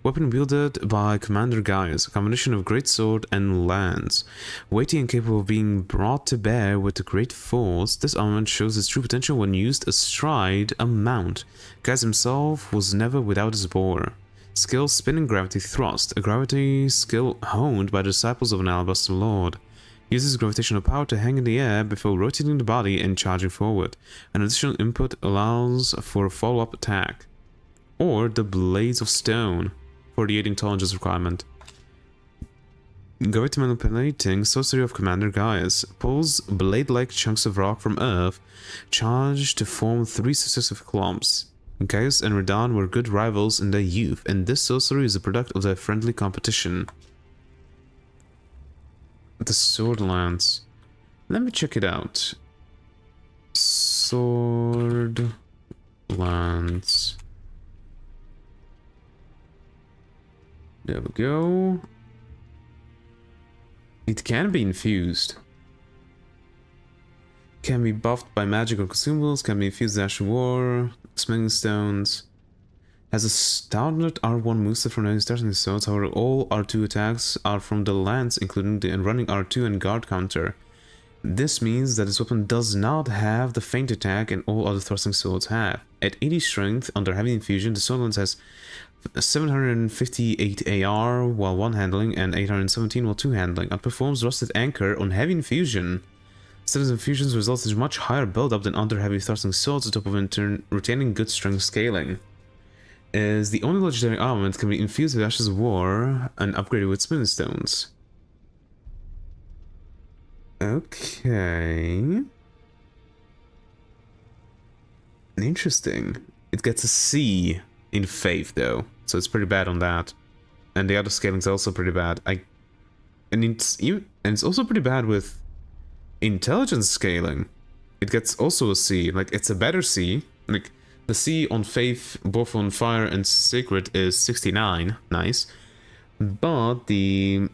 A: Weapon wielded by Commander Gaius, a combination of great sword and lance. Weighty and capable of being brought to bear with great force, this armament shows its true potential when used astride a mount. Gaius himself was never without his boar. Skill spinning gravity thrust, a gravity skill honed by the disciples of an Alabaster Lord. Uses gravitational power to hang in the air before rotating the body and charging forward. An additional input allows for a follow-up attack. Or the Blades of Stone, for the 8 intelligence requirement. Gravity manipulating sorcery of Commander Gaius. Pulls blade-like chunks of rock from Earth, charged to form 3 successive clumps. Gaius and Radahn were good rivals in their youth, and this sorcery is a product of their friendly competition. The Sword Lance. Let me check it out. Sword Lance. There we go. It can be infused. Can be buffed by magic or consumables. Can be infused with Ash of War, Smelling Stones. Has a standard R1 moveset from 9 starting swords. However, all R2 attacks are from the lance, including the running R2 and guard counter. This means that this weapon does not have the feint attack and all other thrusting swords have. At 80 strength, under heavy infusion, the sword lance has 758 AR while one handling and 817 while two handling. Outperforms Rusted Anchor on heavy infusion. Seven infusions results in much higher build-up than under heavy thrusting swords, on top of in turn retaining good strength scaling. Is the only legendary armament can be infused with Ashes of War and upgraded with Spinning Stones. Okay. Interesting. It gets a C in Faith though, so it's pretty bad on that. And the other scaling's also pretty bad. And it's also pretty bad with Intelligence scaling. It gets also a C. Like, it's a better C. Like, the C on Faith, both on Fire and Sacred, is 69. Nice. But the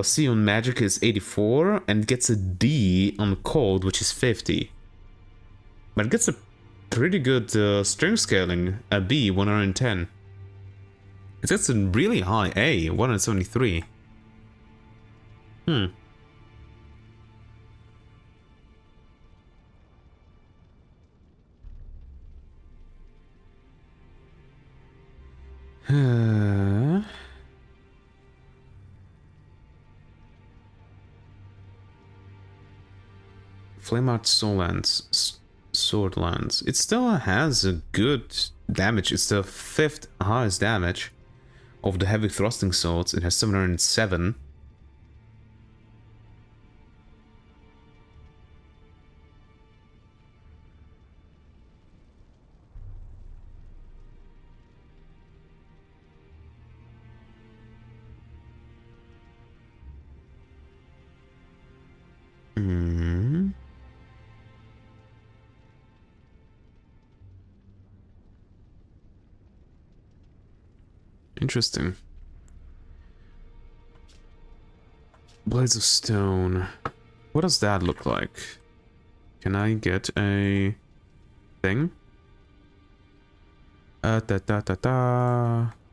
A: C on Magic is 84, and gets a D on Cold, which is 50. But it gets a pretty good strength scaling, a B, 110. It gets a really high A, 173. Flameheart Soul Lance, Sword Lance. It still has a good damage. It's the 5th highest damage of the heavy thrusting swords. It has 707. Interesting. Blades of Stone. What does that look like? Can I get a thing? There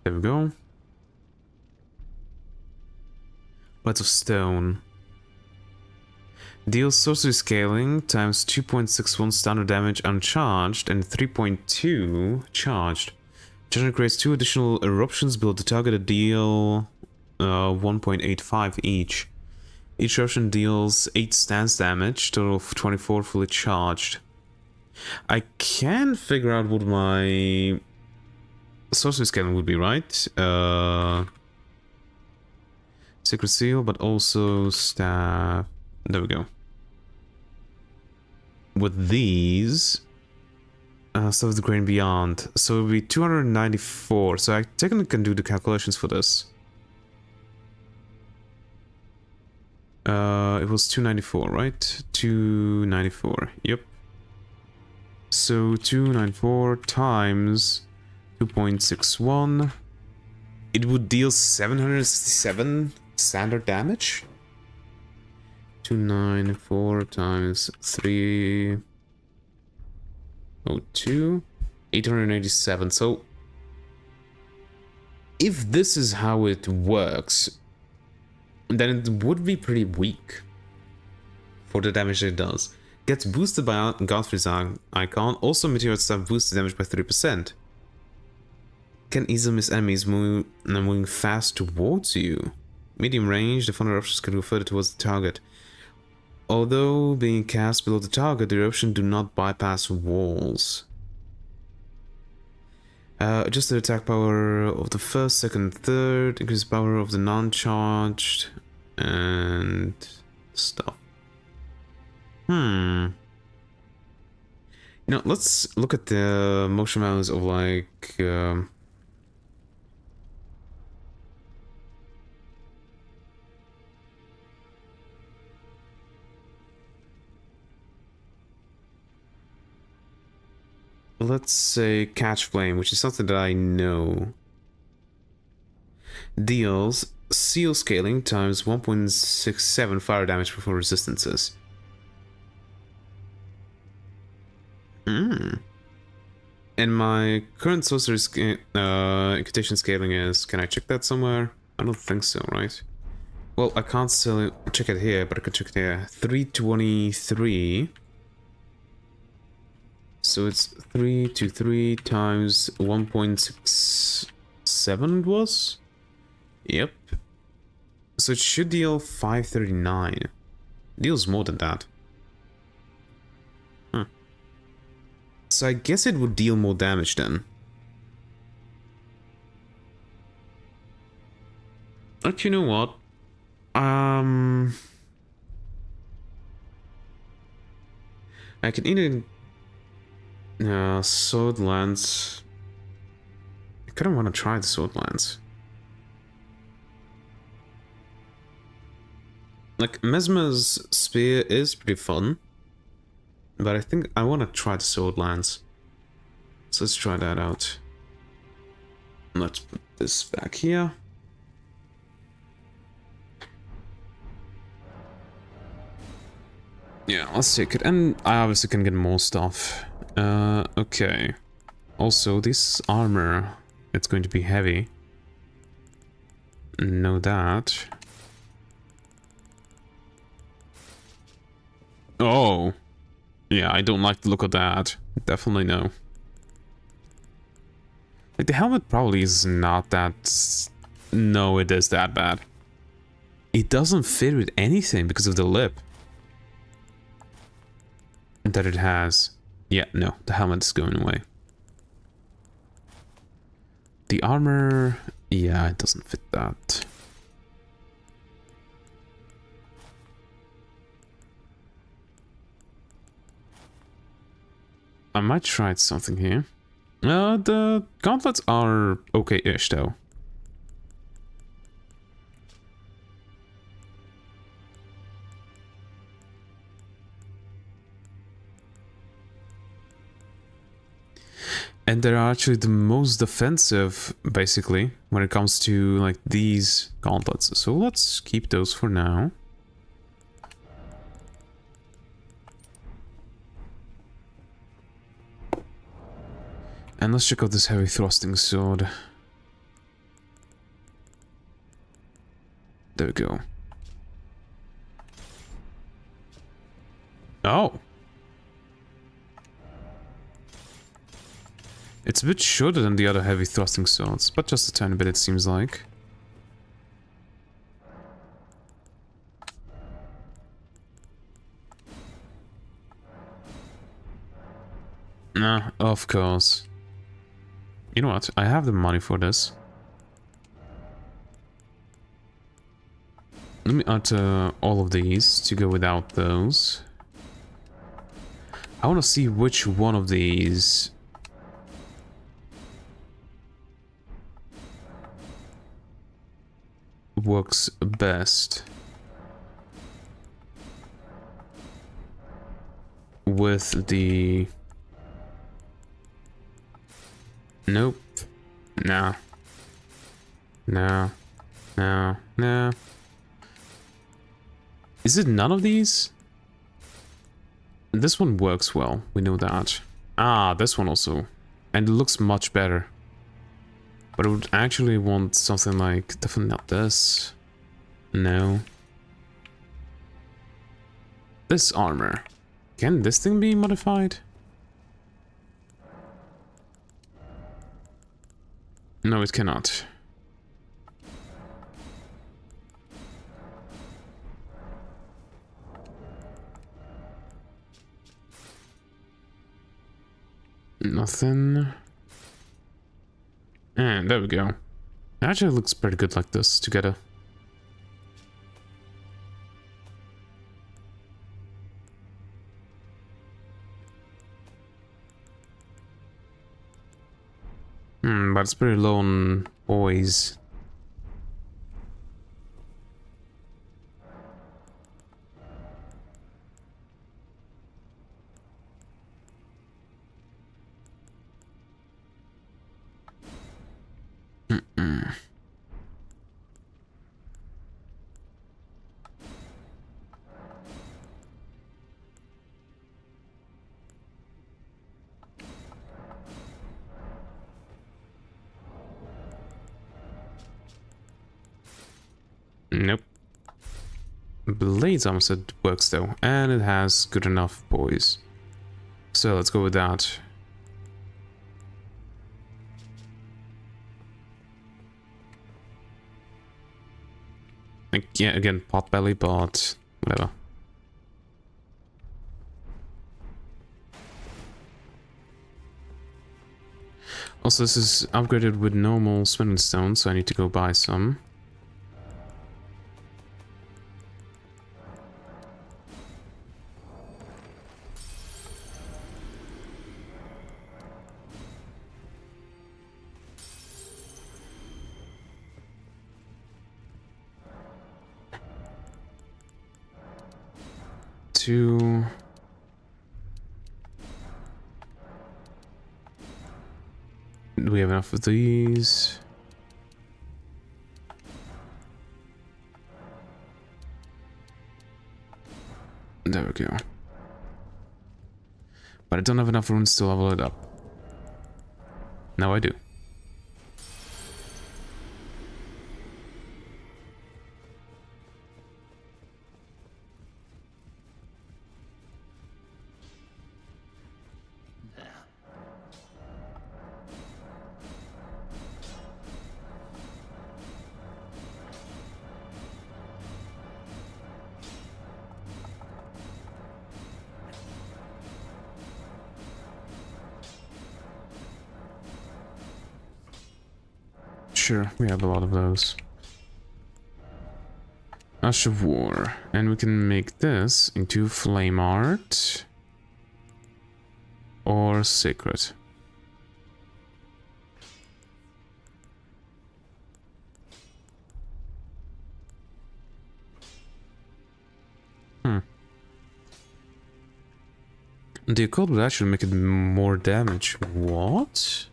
A: we go. Blades of Stone. Deals sorcery scaling times 2.61 standard damage uncharged and 3.2 charged. Generally creates 2 additional eruptions below the target that deal 1.85 each. Each eruption deals 8 stance damage, total of 24 fully charged. I can figure out what my sorcery scaling would be, right? Sacred Seal, but also staff. There we go. With these, stuff of the grain beyond, so it would be 294. So I technically can do the calculations for this. It was 294, right? 294. Yep. So 294 times 2.61. It would deal 767 standard damage. 294 times 302, 887. So if this is how it works, then it would be pretty weak for the damage it does. Gets boosted by Godfrey's icon. Also, meteor staff boosts the damage by 3%. Can easily miss enemies moving fast towards you. Medium range, the thunder eruptions can go further towards the target. Although being cast below the target, the eruption do not bypass walls. Adjust the attack power of the first, second, third. Increase power of the non-charged. And stuff. You know, let's look at the motion values of like let's say Catch Flame, which is something that I know. Deals seal scaling times 1.67 fire damage for resistances. And my current sorcery incantation scaling is... Can I check that somewhere? I don't think so, right? Well, I can't still check it here, but I can check it here. 323. So it's 323 times 1.67 it was? Yep. So it should deal 539. Deals more than that. Huh. So I guess it would deal more damage then. But you know what? I can either... Sword Lance... I kind of want to try the Sword Lance. Like, Mesmer's Spear is pretty fun. But I think I want to try the Sword Lance. So let's try that out. Let's put this back here. Yeah, let's take it. And I obviously can get more stuff. Okay. Also, this armor, it's going to be heavy. Know that. Oh. Yeah, I don't like the look of that. Definitely no. Like, the helmet probably is not that... No, it is that bad. It doesn't fit with anything because of the lip that it has. Yeah, no, the helmet's going away. The armor... Yeah, it doesn't fit that. I might try something here. The gauntlets are okay-ish, though. And they're actually the most defensive, basically, when it comes to, like, these gauntlets. So let's keep those for now. And let's check out this heavy thrusting sword. There we go. Oh! It's a bit shorter than the other heavy thrusting swords, but just a tiny bit it seems like. Nah, of course. You know what? I have the money for this. Let me add all of these to go without those. I want to see which one of these works best with the... Nope. No. No. No. No. Is it none of these? This one works well, we know that. Ah, this one also. And it looks much better. But I would actually want something like... Definitely not this. No. This armor. Can this thing be modified? No, it cannot. Nothing. And there we go. It actually looks pretty good like this together. But it's pretty low on boys. Nope. Blades almost said works though, and it has good enough boys. So let's go with that. Like, yeah, again, potbelly, but whatever. Also, this is upgraded with normal smithing stone, so I need to go buy some. Do we have enough of these? There we go. But I don't have enough runes to level it up. Now I do. Sure, we have a lot of those. Ash of War. And we can make this into Flame Art. Or Sacred. The occult would actually make it more damage. What?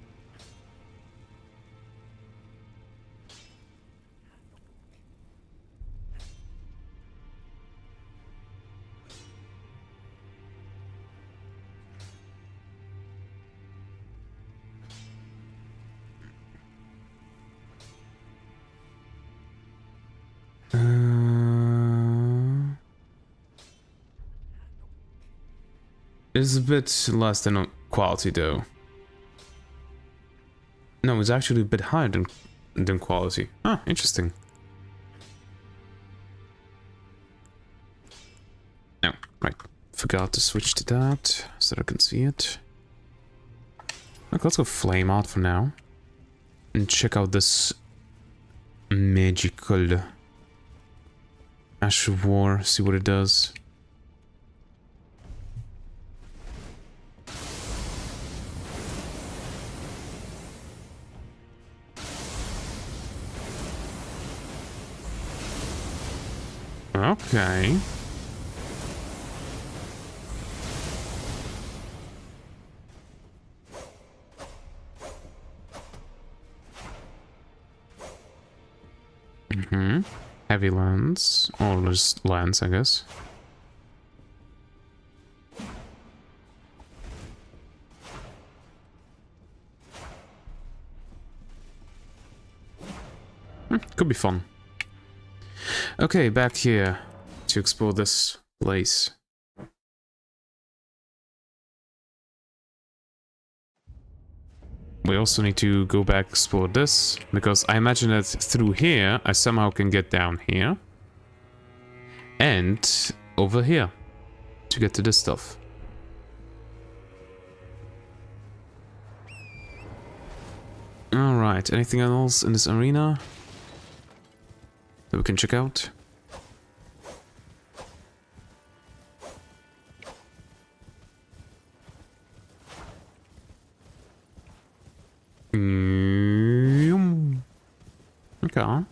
A: It's a bit less than quality though. No, it's actually a bit higher than quality. Ah, interesting. No, right. Forgot to switch to that so that I can see it. Okay, let's go Flame Art for now. And check out this magical Ash of War, see what it does. Okay. Heavy lands, or just lands, I guess. Could be fun. Okay, back here to explore this place. We also need to go back explore this, because I imagine that through here I somehow can get down here. And over here to get to this stuff. Alright, anything else in this arena that we can check out? Okay.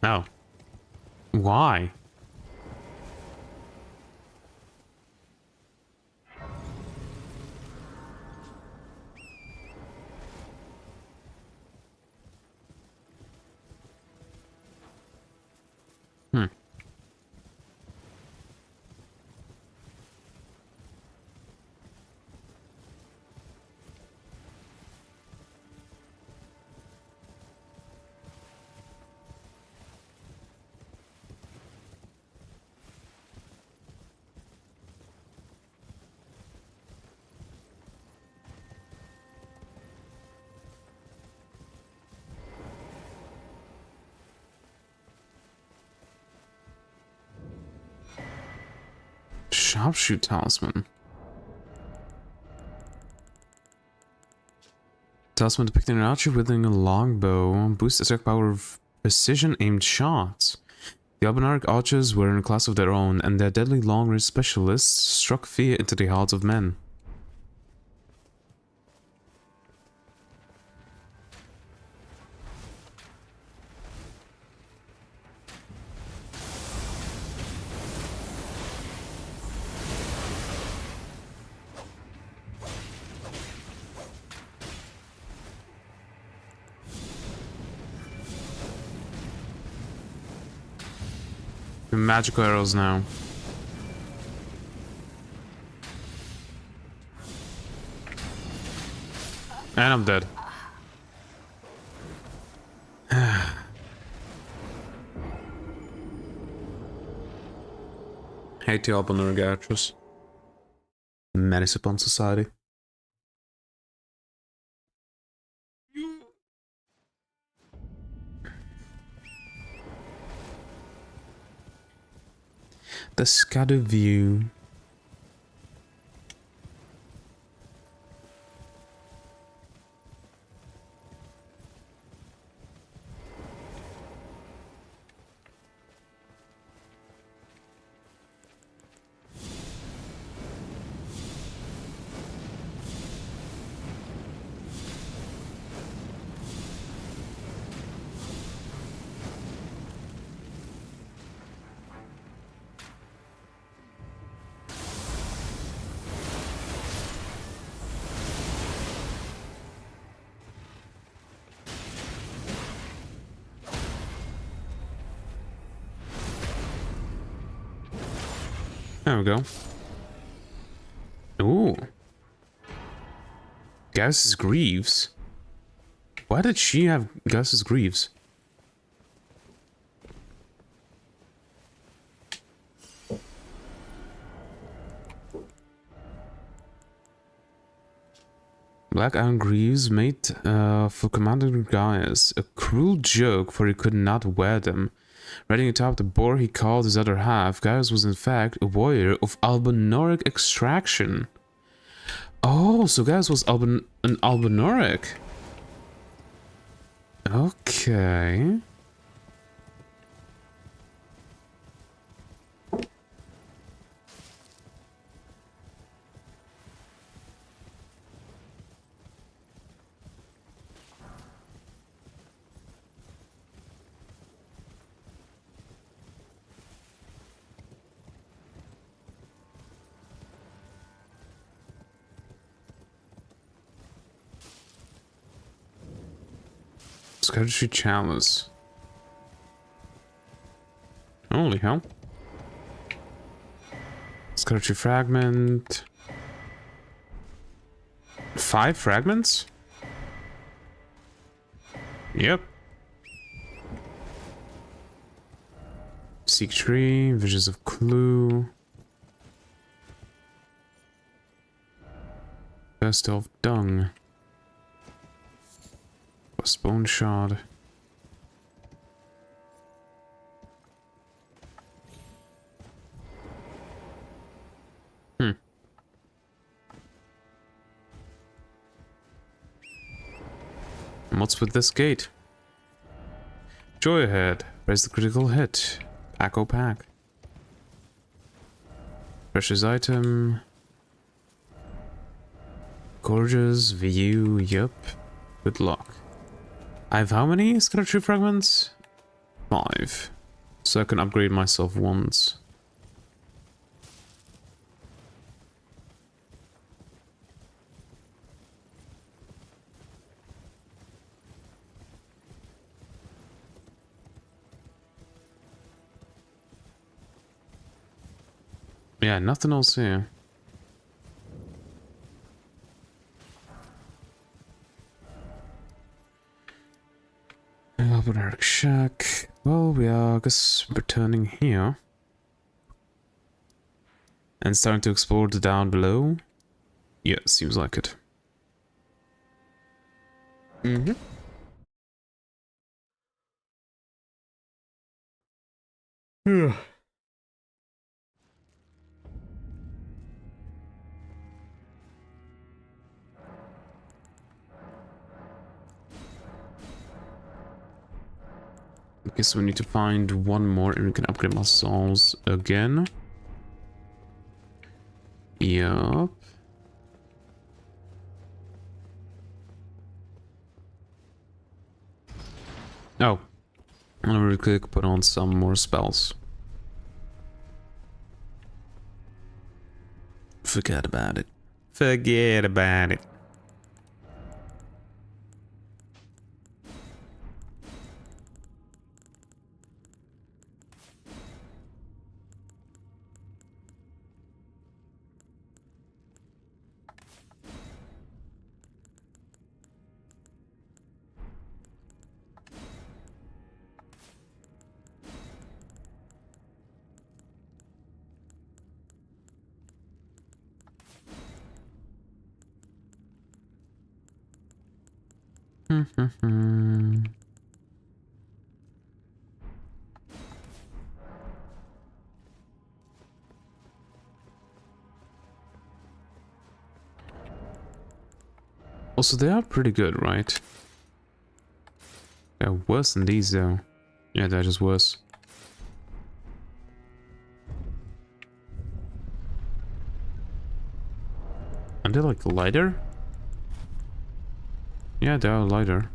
A: Oh. Why? Hmm. Sharpshoot talisman. Talisman depicting an archer wielding a longbow boosts attack power of precision aimed shots. The Albinaric archers were in a class of their own, and their deadly long-range specialists struck fear into the hearts of men. Magical arrows now. And I'm dead. Hate the Albinaric archers. Menace upon society. The scatter view. There we go. Ooh. Gauss's Greaves. Why did she have Gauss's Greaves? Black Iron Greaves made for Commander Gaius. A cruel joke, for he could not wear them. Riding atop the boar he called his other half, Gaius was in fact a warrior of Albinoric extraction. Oh, so Gaius was an Albinoric. Okay. Scourge Chalice. Holy hell. Scourge Fragment. 5 fragments? Yep. Seek Tree, Visions of Clue. Best of Dung. Bone Shard. And what's with this gate? Joy ahead. Raise the critical hit. Pack-o-pack. Precious item. Gorgeous view, yup. Good luck. I have how many skeleton fragments? 5. So I can upgrade myself once. Yeah, nothing else here. Open Eric Shack. Well, we are, I guess, returning here. And starting to explore the down below. Yeah, seems like it. Mm-hmm. Yeah. Okay, so we need to find one more and we can upgrade our souls again. Yup. Oh. I'm gonna really quick put on some more spells. Forget about it. Forget about it. Also, they are pretty good, right? They're worse than these, though. Yeah, they're just worse. And they're like lighter? Yeah, they are lighter.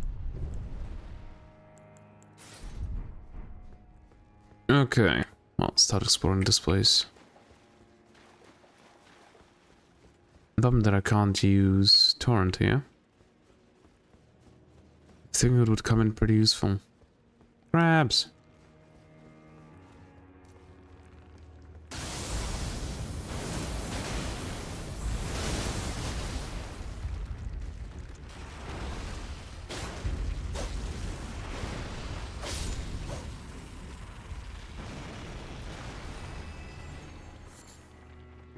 A: Okay, well, start exploring this place. Bummed that I can't use torrent here. I think it would come in pretty useful. Crabs!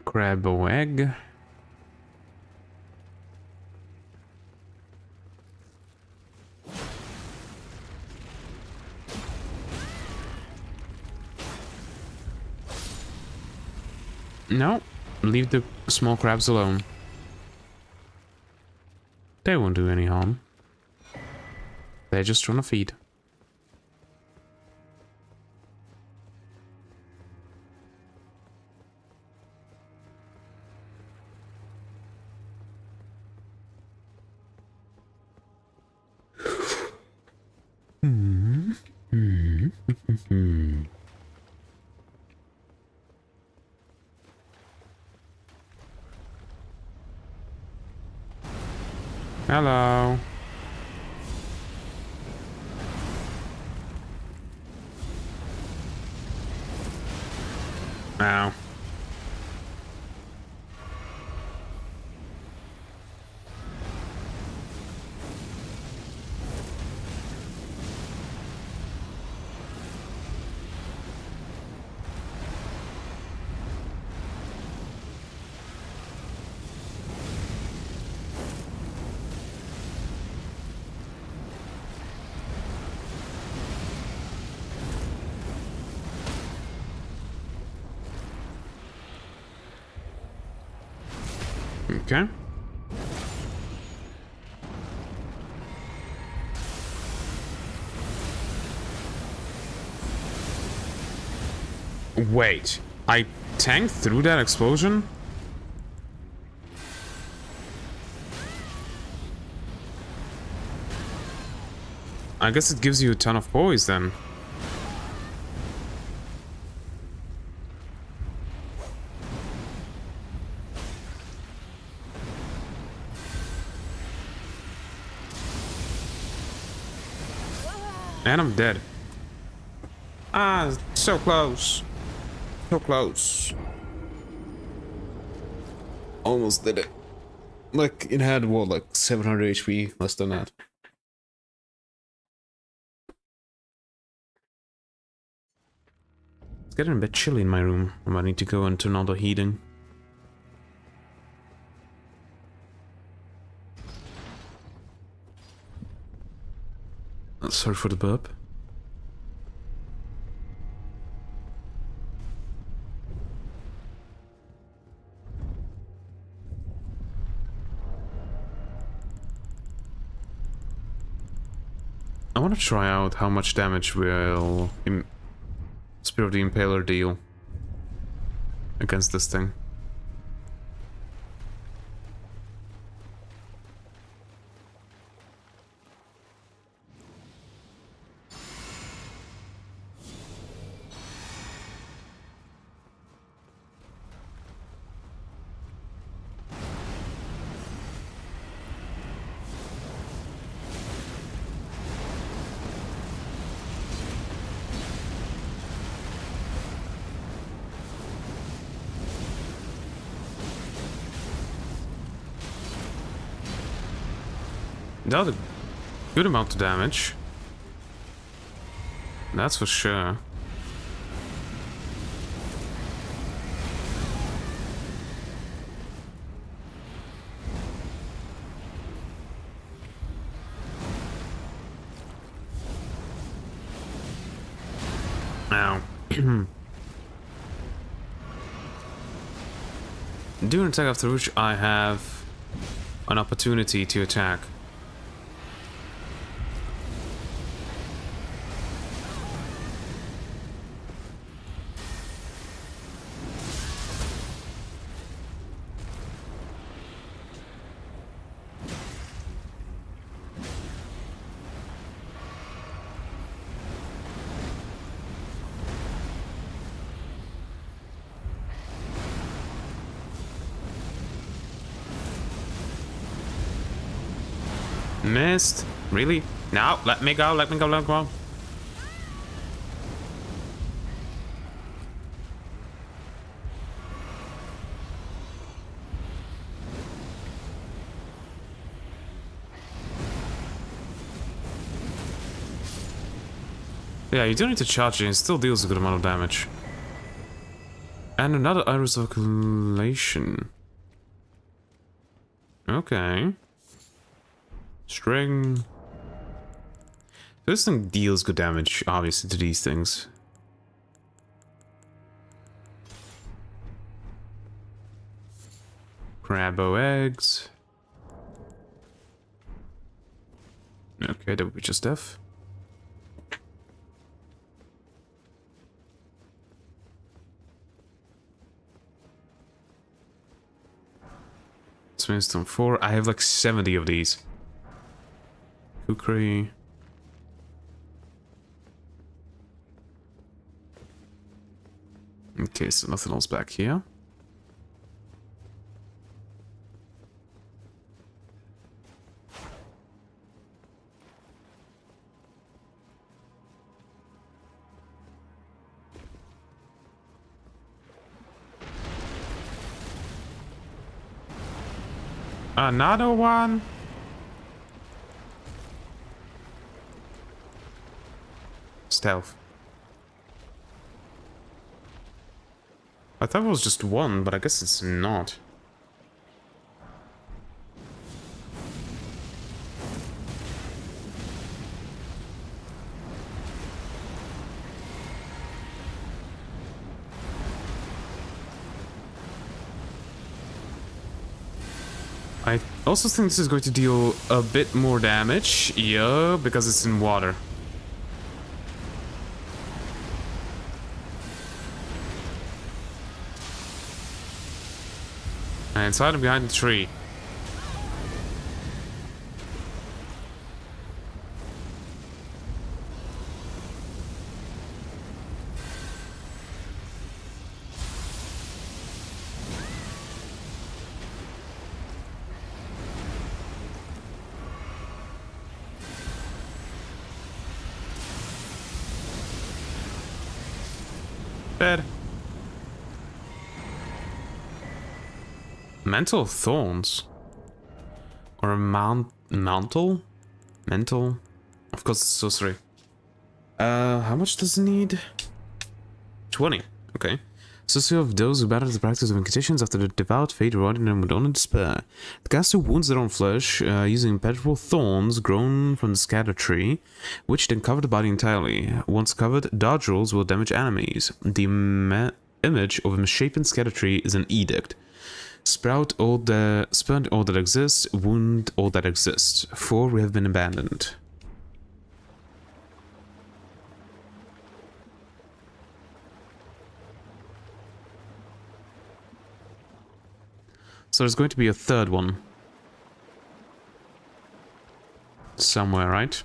A: Grab a egg. No, leave the small crabs alone. They won't do any harm. They're just trying to feed. Hello. Ow. Okay. Wait, I tanked through that explosion? I guess it gives you a ton of poise then. And I'm dead. Ah, so close. So close. Almost did it. Like, it had, what, like 700 HP? Less than that. It's getting a bit chilly in my room. I might need to go and turn on the heating. Sorry for the burp. I want to try out how much damage will Spear of the Impaler deal against this thing. That did a good amount of damage. That's for sure. Now, during attack after which I have an opportunity to attack. Missed. Really? No, let me go, let me go, let me go. Yeah, you don't need to charge it, it still deals a good amount of damage. And another iris of collation. Okay. String. This thing deals good damage, obviously, to these things. Crabbo eggs. Okay, that would be just F. Smithstone 4. I have like 70 of these. Kukri. Okay, so nothing else back here. Another one? Stealth. I thought it was just one, but I guess it's not. I also think this is going to deal a bit more damage, yeah, because it's in water. And it's hiding behind the tree. Dead. Mental thorns. Or a mantle? Mental? Of course it's sorcery. How much does it need? 20. Okay. Sorcery of those who battle the practice of incantations after the devout fate rotting them with only despair. The caster wounds their own flesh using impenetrable thorns grown from the scatter tree, which then cover the body entirely. Once covered, dodge rolls will damage enemies. The image of a misshapen scatter tree is an edict. Spurn all that exists, wound all that exists. For we have been abandoned. So there's going to be a third one. Somewhere, right?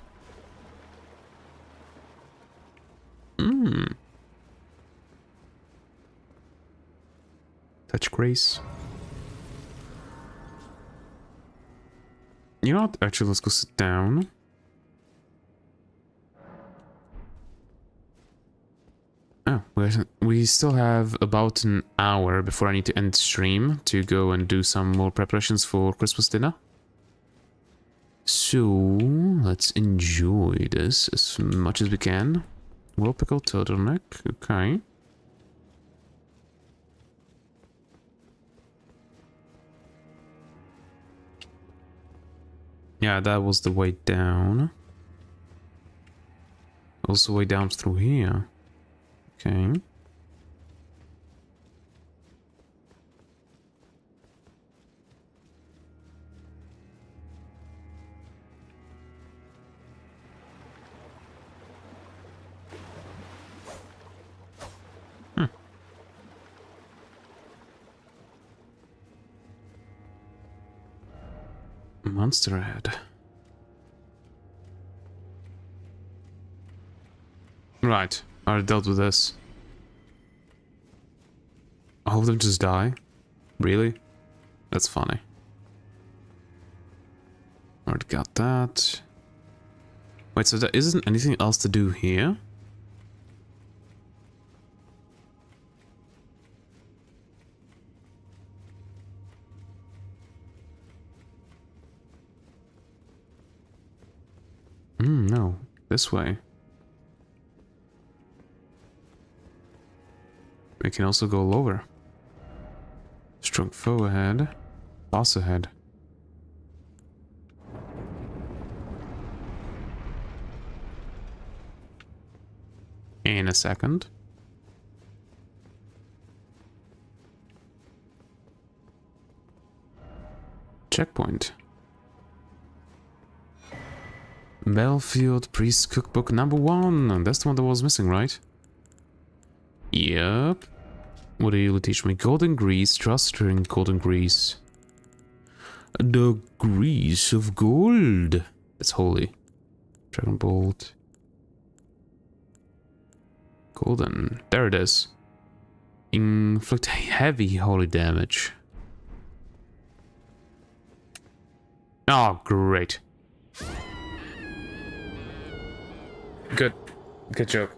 A: Touch grace. You know what? Actually, let's go sit down. Oh, we still have about an hour before I need to end stream to go and do some more preparations for Christmas dinner. So, let's enjoy this as much as we can. Well pickled turtleneck, okay. Yeah, that was the way down. Also way down through here. Okay. Monster head. Right, I already dealt with this. All of them just die? Really? That's funny. Already got that. Wait, so there isn't anything else to do here? No. This way. We can also go lower. Strong foe ahead. Boss ahead. In a second. Checkpoint. Battlefield Priest Cookbook #1. That's the one that was missing, right? Yep. What are you to teach me? Golden grease. Trust during golden grease. The grease of gold. It's holy. Dragon bolt. Golden. There it is. Inflict heavy holy damage. Oh, great. Good. Good joke.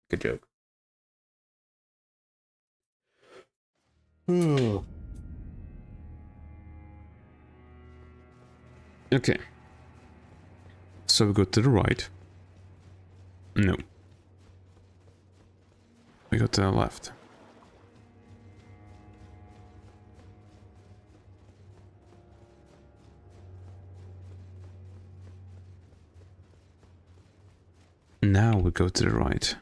A: Good joke. Okay. So we go to the right. No. We go to the left. Now we go to the right.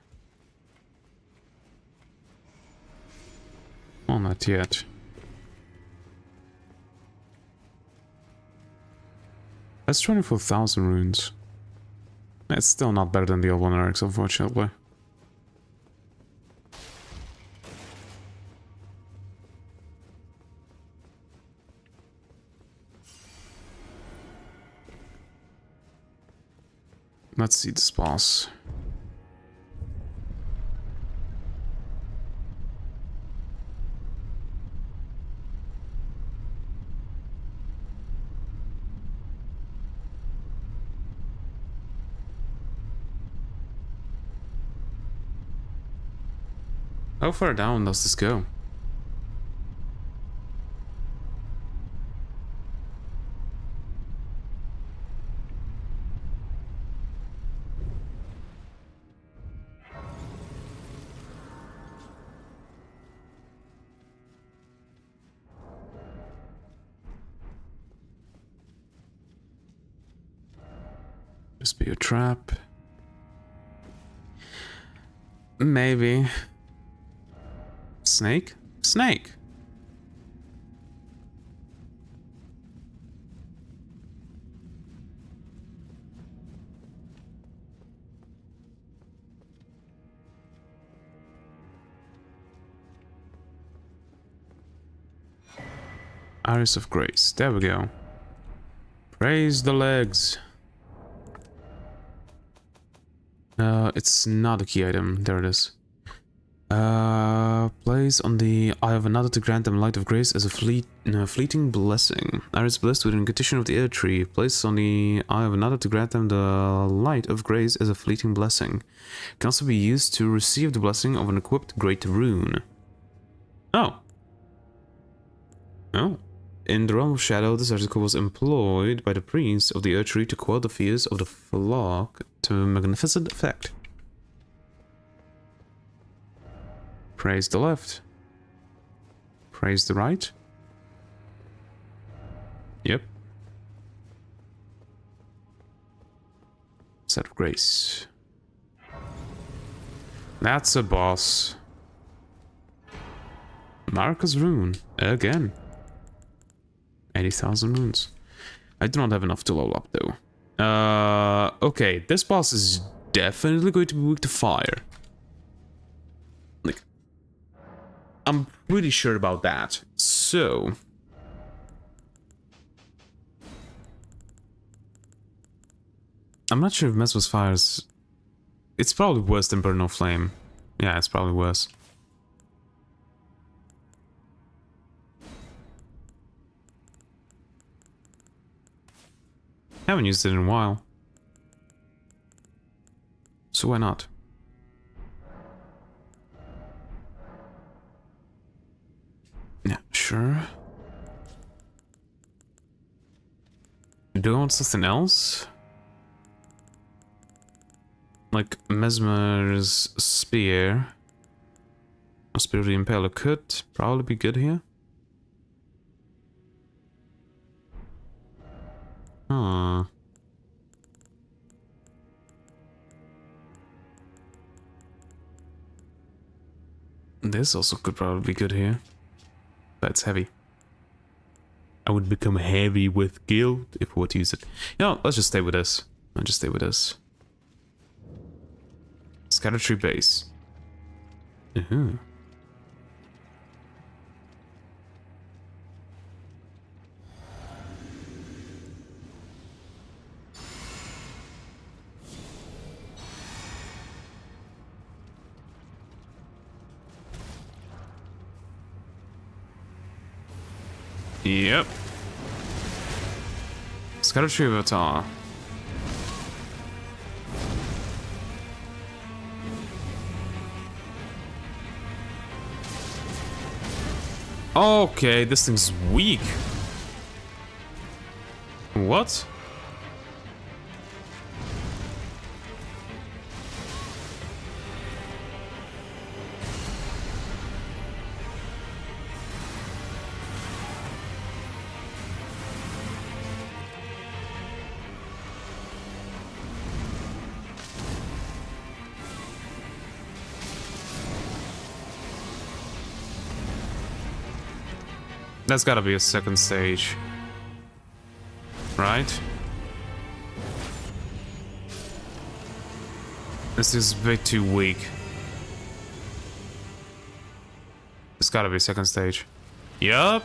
A: Well, not yet. That's 24,000 runes. It's still not better than the old one, Eric's, unfortunately. Let's see this boss. How far down does this go? This be a trap. Maybe. Snake? Snake! Iris of Grace. There we go. Praise the legs. It's not a key item. There it is. Place on the eye of another to grant them light of grace as a fleeting blessing. Iris blessed with an incantation of the air tree. Place on the eye of another to grant them the light of grace as a fleeting blessing. Can also be used to receive the blessing of an equipped great rune. Oh. Oh. In the realm of shadow, this article was employed by the priest of the air tree to quell the fears of the flock to magnificent effect. Praise the left. Praise the right. Yep. Set of grace. That's a boss. Marcus Rune. Again. 80,000 runes. I do not have enough to level up though. Okay, this boss is definitely going to be weak to fire. Like, I'm pretty sure about that. So, I'm not sure if mess with fire is... It's probably worse than Burn No Flame. Yeah, it's probably worse. Haven't used it in a while. So why not? Yeah, sure. Do I want something else? Like Mesmer's spear. A Spear of the Impaler could probably be good here. Huh. This also could probably be good here. That's heavy. I would become heavy with guilt if we were to use it. You know, let's just stay with this. I'll just stay with this. Scatter Tree Base. Yep. Scatter Tree Avatar. Okay, this thing's weak. What? That's gotta be a second stage. Right? This is a bit too weak. It's gotta be a second stage. Yup.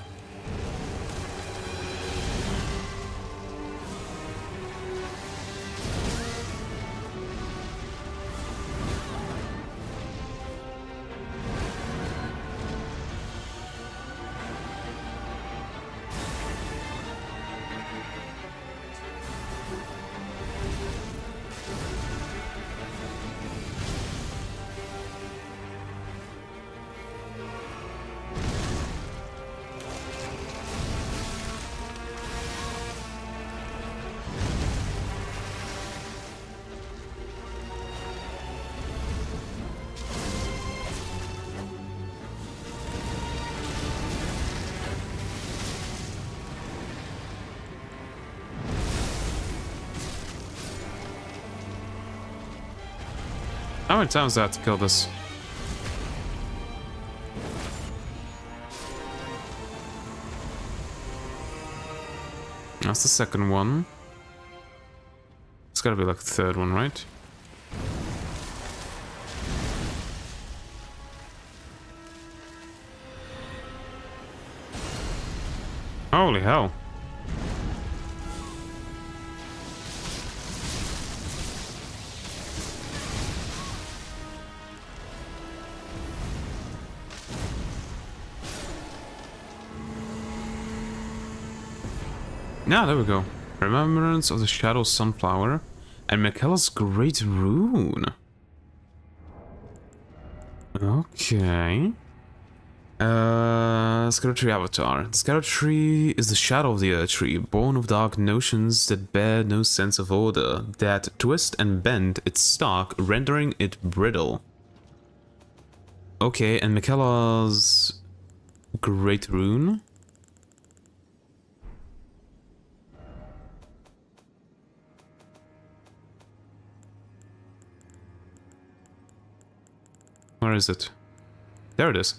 A: How many times do I have to kill this? That's the second one. It's gotta be like the third one, right? Holy hell. Now, there we go. Remembrance of the Shadow Sunflower and Michaela's Great Rune. Okay. Scatter Tree Avatar. The Scatter Tree is the shadow of the Earth Tree, born of dark notions that bear no sense of order, that twist and bend its stalk, rendering it brittle. Okay, and Michaela's Great Rune? Where is it? There it is.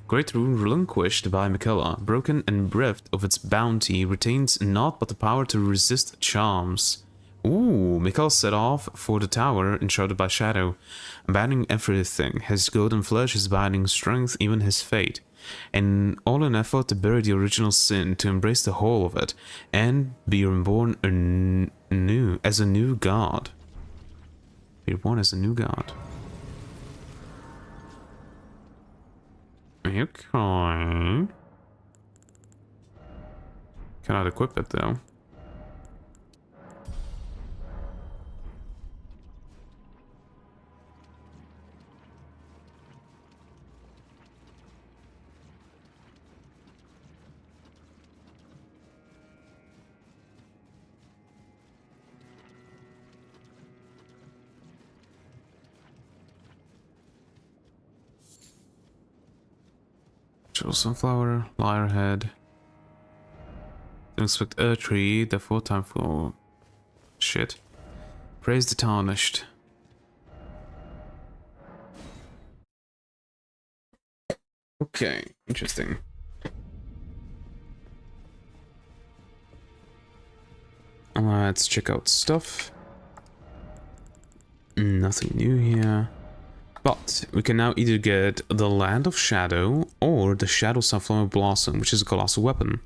A: Great Rune relinquished by Michaela, broken and bereft of its bounty, retains naught but the power to resist charms. Ooh, Michaela set off for the tower enshrouded by shadow, abandoning everything, his golden flesh, his binding strength, even his fate. And all in effort to bury the original sin, to embrace the whole of it, and be reborn anew as a new god. Be reborn as a new god. Okay. Cannot equip it though. Sunflower, Lyrehead. Don't expect a tree, therefore time for shit. Praise the Tarnished. Okay, interesting. Let's check out stuff. Nothing new here. But we can now either get the Land of Shadow or the Shadow Sunflower Blossom, which is a colossal weapon.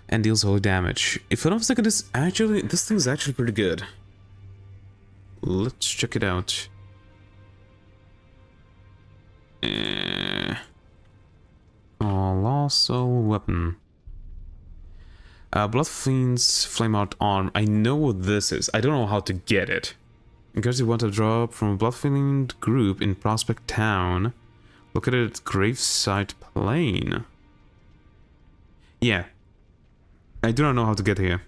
A: And deals holy damage. If I'm not mistaken, this thing's actually pretty good. Let's check it out. Colossal weapon. Bloodfiend's Flame Art Arm. I know what this is. I don't know how to get it. In case you want to drop from a Bloodfiend group in Prospect Town, located at Graveside Plain. Yeah. I do not know how to get here.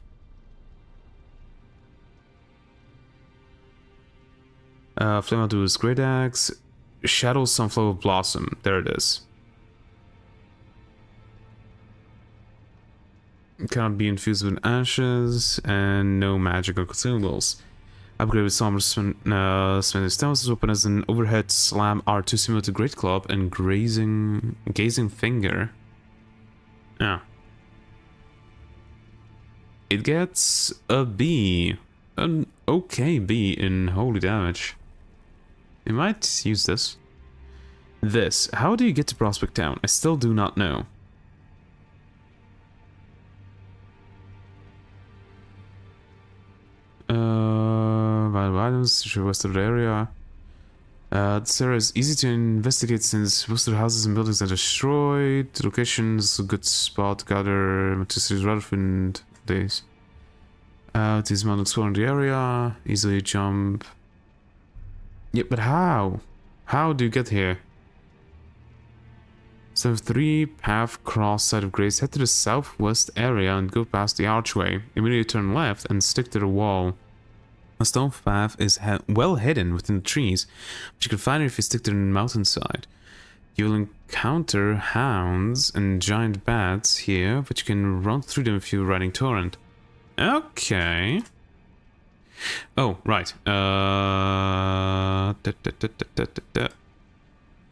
A: Flame Art is Great Axe. Shadow Sunflower Blossom. There it is. It cannot be infused with ashes, and no magical consumables. Upgrade with Somber Smelling Stones is open as an overhead slam R2 similar to Great Club and Gazing Finger. Yeah. It gets a B. An okay B in holy damage. You might use this. This. How do you get to Prospect Town? I still do not know. Items to Western area. This area is easy to investigate since most of the houses and buildings are destroyed. The location is a good spot to gather materials relevant days. This man exploring the area. Easily jump. Yeah, but how? How do you get here? So 3 path cross side of Grace. Head to the southwest area and go past the archway. Immediately turn left and stick to the wall. A stone path is well hidden within the trees, but you can find it if you stick to the mountainside. You will encounter hounds and giant bats here, but you can run through them if you're riding Torrent. Okay. Oh, right.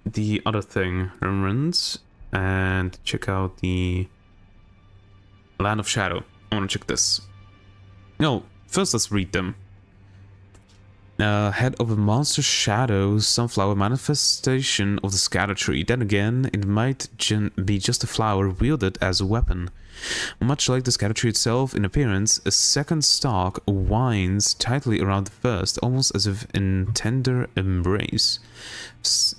A: The other thing, remnants, and check out the Land of Shadow. I want to check this. No, first let's read them. Head of a monster shadow, sunflower manifestation of the scatter tree. Then again, it might be just a flower wielded as a weapon. Much like the scatter tree itself in appearance, a second stalk winds tightly around the first, almost as if in tender embrace.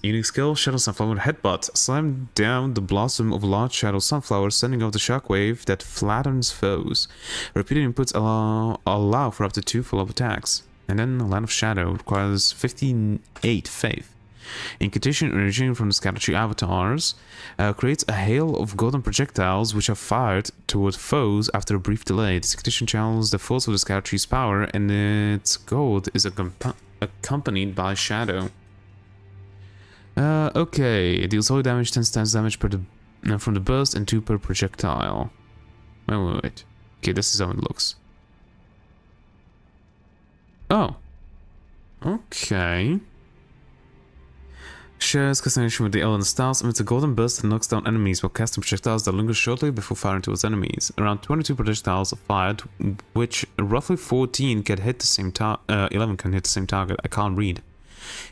A: Unique skill, Shadow Sunflower Headbutt. Slam down the blossom of a large shadow sunflower, sending out the shockwave that flattens foes. Repeated inputs allow for up to 2 follow-up attacks. And then Land of Shadow requires 58 faith. Incantation originating from the Scatter Tree avatars creates a hail of golden projectiles which are fired toward foes after a brief delay. This incantation channels the force of the Scatter Tree's power, and its gold is accompanied by shadow. Okay, it deals holy damage, 10 times damage from the burst and 2 per projectile. Wait. Okay, this is how it looks. Oh. Okay. Shares castination with the Eldest Souls, emits a golden burst that knocks down enemies while casting projectiles that linger shortly before firing towards enemies. Around 22 projectiles are fired, which roughly 14 can hit the same 11 can hit the same target. I can't read.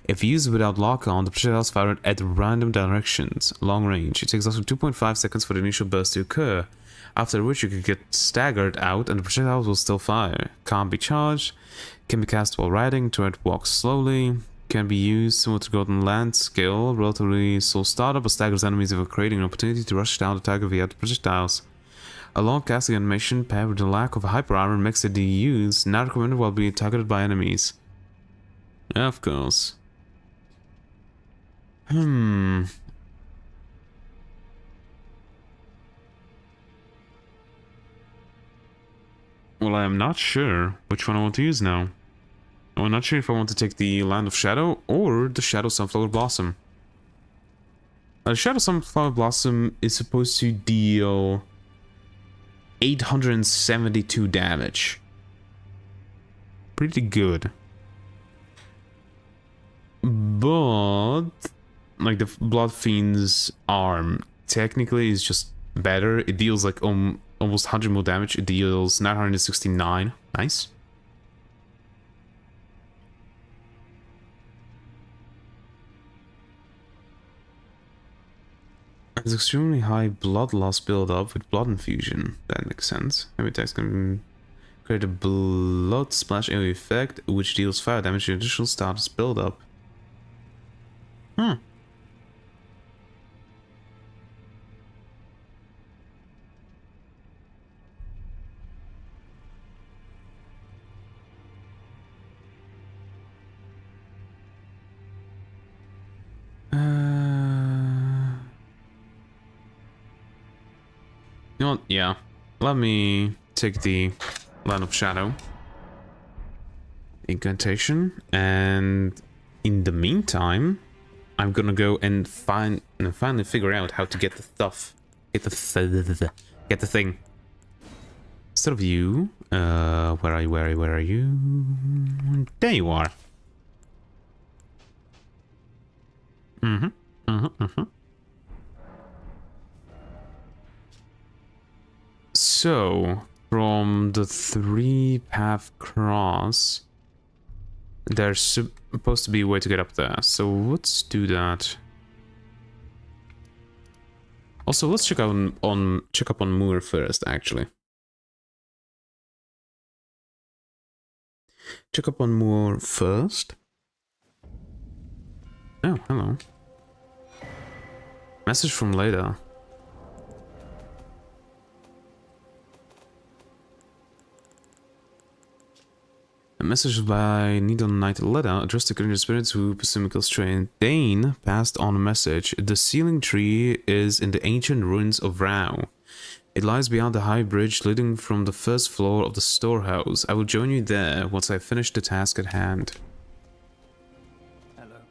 A: If used without lock-on, the projectiles fire at random directions, long range. It takes also 2.5 seconds for the initial burst to occur, after which you can get staggered out and the projectiles will still fire. Can't be charged, can be cast while riding, turret walks slowly, can be used similar to Golden Land skill, relatively slow startup, but staggers enemies if creating an opportunity to rush down the target via the projectiles. A long casting animation paired with the lack of hyper armor makes it used, not recommended while being targeted by enemies. Of course. Well, I am not sure which one I want to use now. I'm not sure if I want to take the Land of Shadow or the Shadow Sunflower Blossom. The Shadow Sunflower Blossom is supposed to deal 872 damage. Pretty good. But like the Blood Fiend's arm technically is just better. It deals like almost 100 more damage. It deals 969. Nice. It's extremely high blood loss build-up with blood infusion. That makes sense. Every attacks can create a blood splash AoE effect, which deals fire damage to additional status build-up. You know what? Yeah. Let me take the Land of Shadow incantation, and in the meantime, I'm gonna go and finally figure out how to get the stuff. Get the thing. Instead of you, where are you? Where are you? There you are. So, from the 3-path cross, there's supposed to be a way to get up there. So let's do that. Also, let's check up on Moor first, actually. Check up on Moor first. Oh, hello. Message from later. A message by Needle Knight Letter addressed to kindred spirits who pursue Mikkel's train. Dane passed on a message. The sealing tree is in the ancient ruins of Rao. It lies beyond the high bridge leading from the first floor of the storehouse. I will join you there once I finish the task at hand.
B: Hello.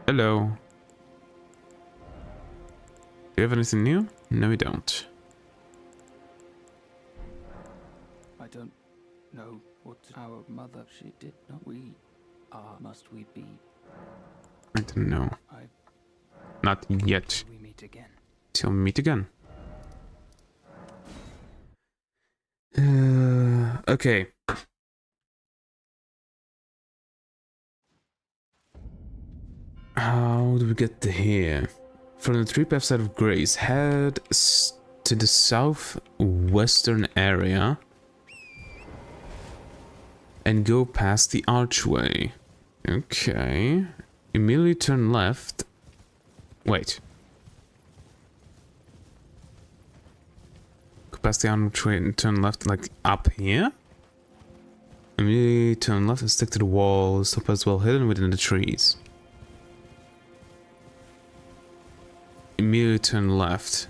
A: Hello. Do you have anything new? No, we don't.
B: I don't know What's our mother? She did not. We are. Must we be?
A: I don't know. Not yet.
B: We meet again.
A: Till we meet again. Okay. How do we get to here? From the Pripyat side of Grace, head to the southwestern area and go past the archway. Okay. Immediately turn left. Wait. Go past the archway and turn left, like up here? Immediately turn left and stick to the wall. Stop as well hidden within the trees. Immediately turn left.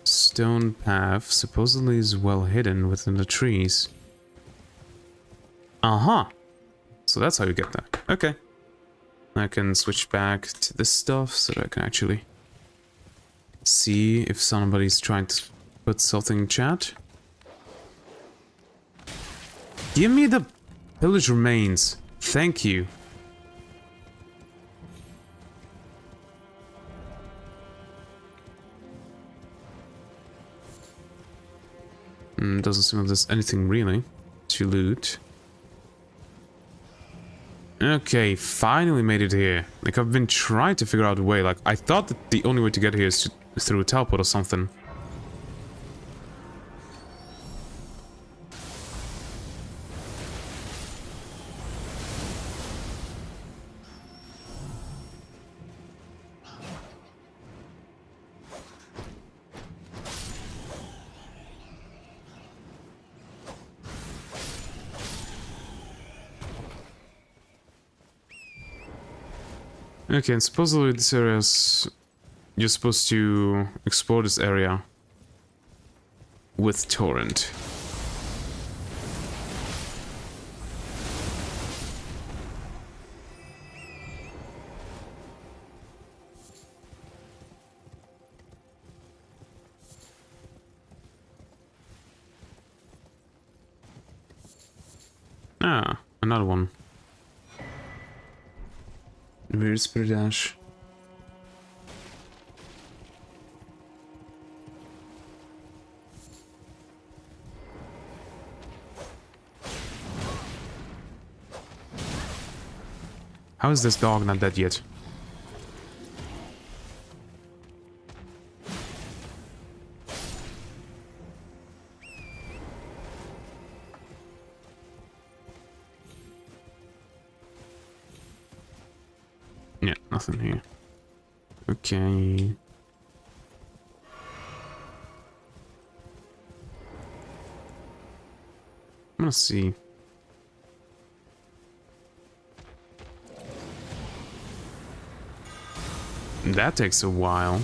A: Stone path supposedly is well hidden within the trees. So that's how you get there. Okay. I can switch back to this stuff so that I can actually see if somebody's trying to put something in chat. Give me the pillage remains. Thank you. Doesn't seem like there's anything really to loot. Okay, finally made it here. Like, I've been trying to figure out a way. Like, I thought that the only way to get here is through a teleport or something. Okay, and supposedly this area's... You're supposed to explore this area with Torrent. Ah, another one. Weird Spirit Dash. How is this dog not dead yet? Yeah, nothing here. Okay. I'm gonna see. That takes a while.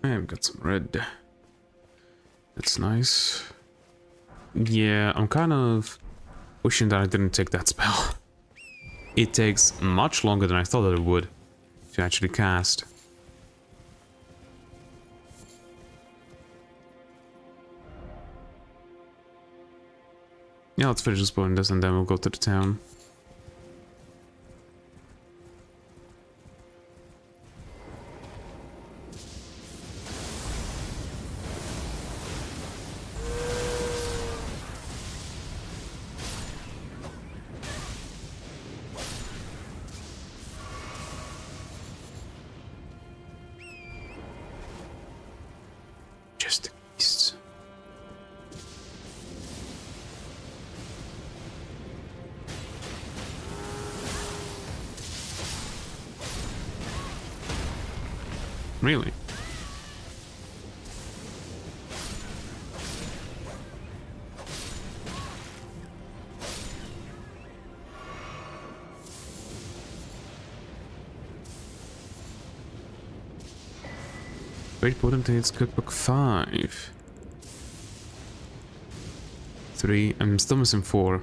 A: I've got some red. That's nice. Yeah, I'm kind of wishing that I didn't take that spell. It takes much longer than I thought that it would to actually cast. Yeah, let's finish exploring this and then we'll go to the town. Just east. Really? Great Potentates Cookbook 5. 3. I'm still missing 4.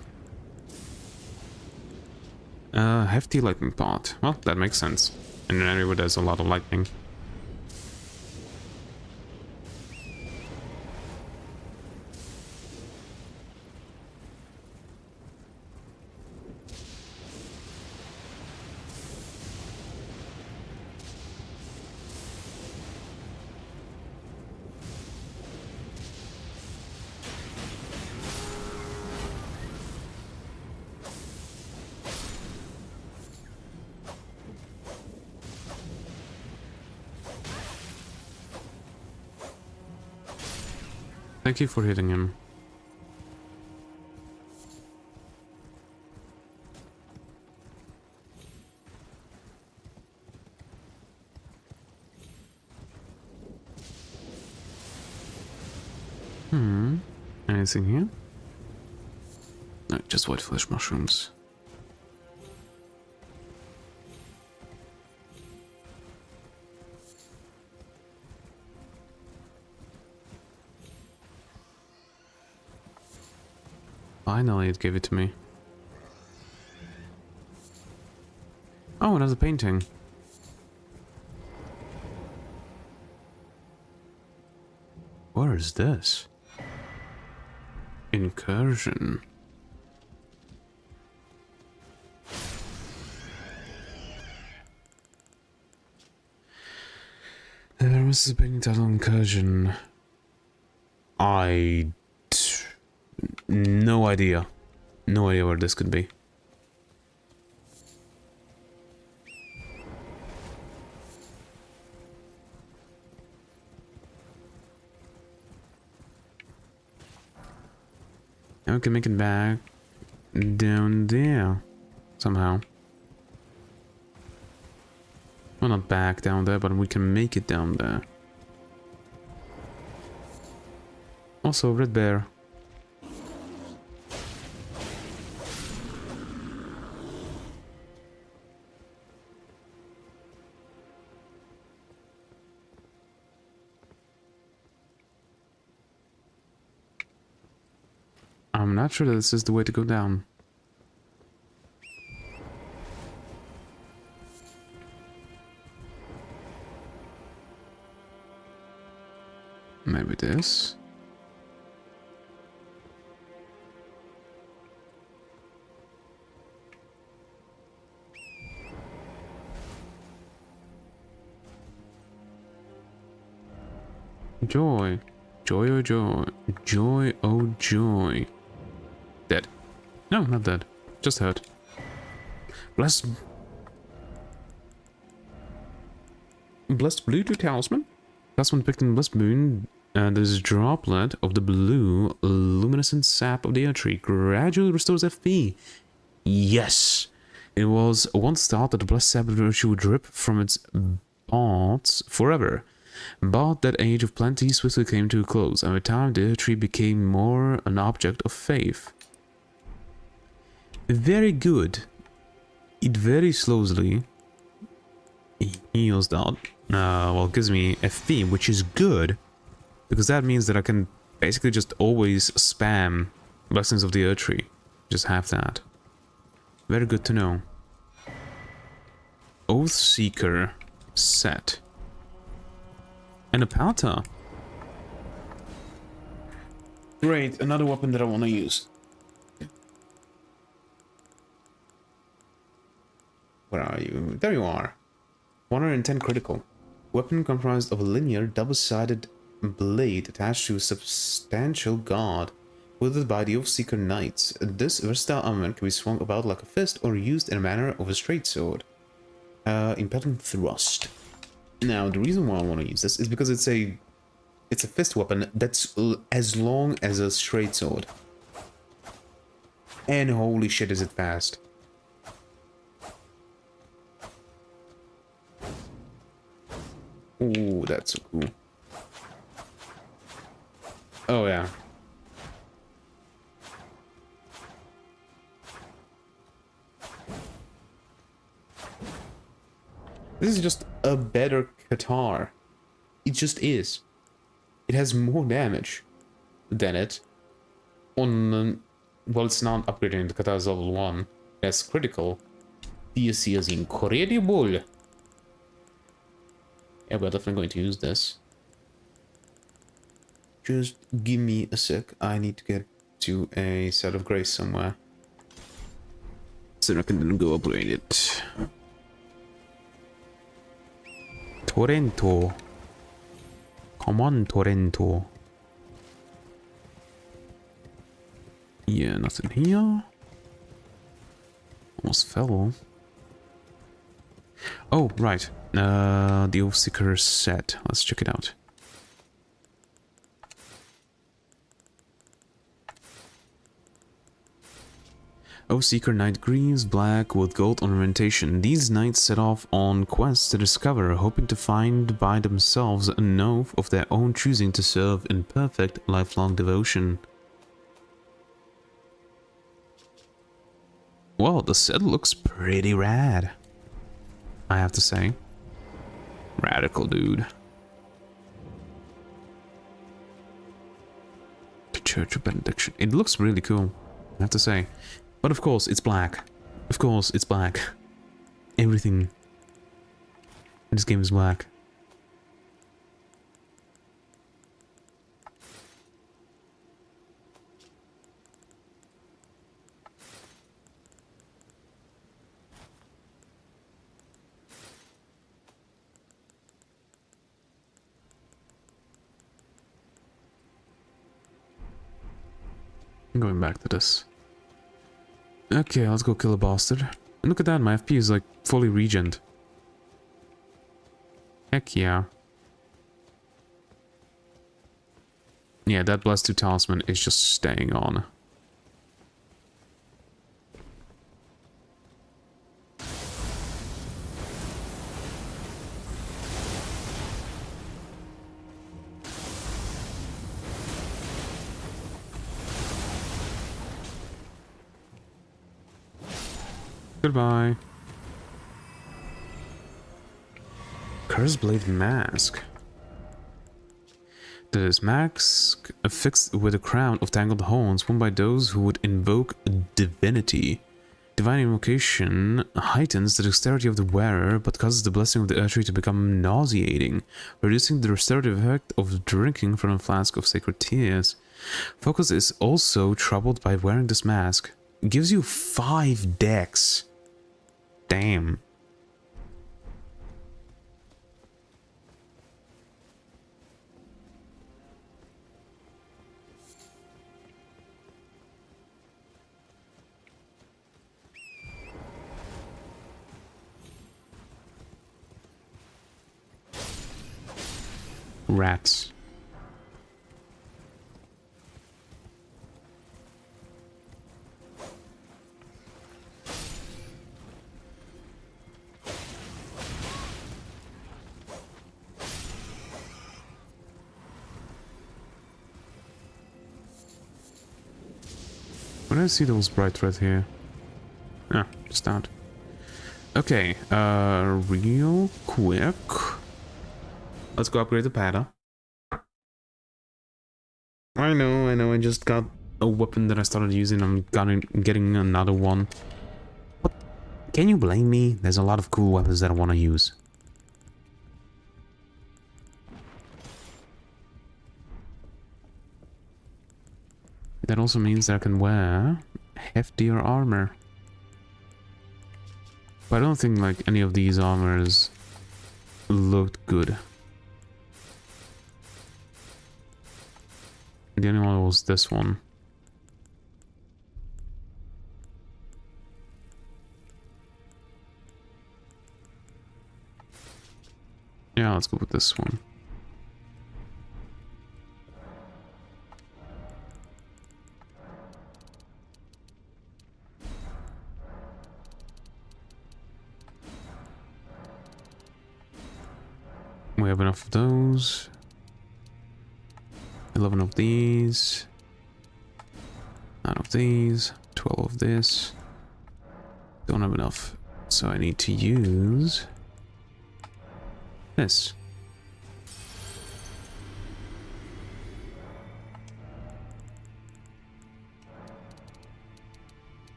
A: Hefty lightning pot. Well, that makes sense. In an area where there's a lot of lightning. Thank you for hitting him. Anything here? No, just white flesh mushrooms. Finally, it gave it to me. Oh, another painting. Where is this? Incursion. There was a painting title Incursion. No idea. No idea where this could be. Now we can make it back down there somehow. Well, not back down there, but we can make it down there. Also, red bear. I'm not sure that this is the way to go down. Maybe this. Joy. Joy, oh joy. Joy, oh joy. Dead. No, not dead. Just hurt. Blessed Blue to Talisman? Talisman picked in Blessed Boon. This droplet of the blue luminescent sap of the earth tree gradually restores FP. Yes! It was once thought that the blessed sap of the earth tree would drip from its pods forever. But that age of plenty swiftly came to a close, and with time the earth tree became more an object of faith. Very good. It very slowly heals that. Well, gives me FP, which is good, because that means that I can basically just always spam Blessings of the Earth Tree. Just have that. Very good to know. Oathseeker set. And a Pata. Great, another weapon that I want to use. Where are you? There you are. 110 critical. Weapon comprised of a linear, double-sided blade attached to a substantial guard, wielded by the Oathseeker Knights. This versatile armament can be swung about like a fist or used in a manner of a straight sword. Impelling thrust. Now, the reason why I want to use this is because it's a fist weapon that's as long as a straight sword. And holy shit, is it fast. Ooh, that's so cool. Oh, yeah. This is just a better guitar. It just is. It has more damage than it. On, well, it's not upgrading the Kata's level 1. That's critical. This is incredible. Yeah, we're definitely going to use this. Just give me a sec. I need to get to a set of grace somewhere. So I can then go upgrade it. Torrento. Come on, Torrento. Yeah, nothing here. Almost fell. Oh, right. The Oathseeker set. Let's check it out. Oathseeker Knight Greaves, black with gold ornamentation. These knights set off on quests to discover, hoping to find by themselves an oath of their own choosing to serve in perfect, lifelong devotion. Well, the set looks pretty rad, I have to say. Radical, dude. The Church of Benediction. It looks really cool, I have to say. But of course, it's black. Of course, it's black. Everything in this game is black. I'm going back to this. Okay, let's go kill a bastard. And look at that, my FP is like fully regened. Heck yeah. Yeah, that Blessed 2 talisman is just staying on. Goodbye. Curseblade Mask. This mask affixed with a crown of tangled horns worn by those who would invoke divinity. Divine invocation heightens the dexterity of the wearer, but causes the blessing of the Earth Tree to become nauseating, reducing the restorative effect of drinking from a flask of sacred tears. Focus is also troubled by wearing this mask. It gives you 5 dex. Damn. Rats. Where do I see those bright red here? Ah, just that. Okay, real quick. Let's go upgrade the pada. I know, I just got a weapon that I started using. I'm getting another one. But can you blame me? There's a lot of cool weapons that I want to use. That also means that I can wear heftier armor. But I don't think like any of these armors looked good. The only one was this one. Yeah, let's go with this one. We have enough of those. 11 of these. 9 of these. 12 of this. Don't have enough. So I need to use this.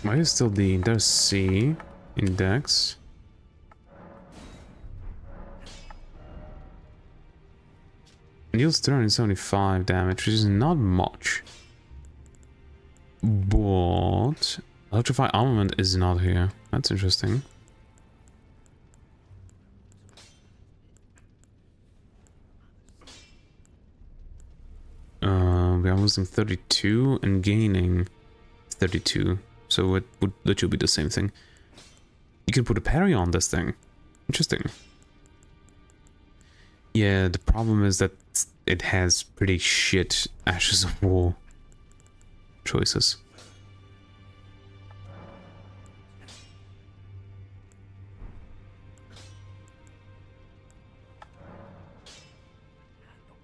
A: Why is still the there's C index? Deals 375 damage, which is not much. But Electrify Armament is not here. That's interesting. We are losing 32 and gaining 32. So that should be the same thing. You can put a parry on this thing. Interesting. Yeah, the problem is that it has pretty shit Ashes of War choices.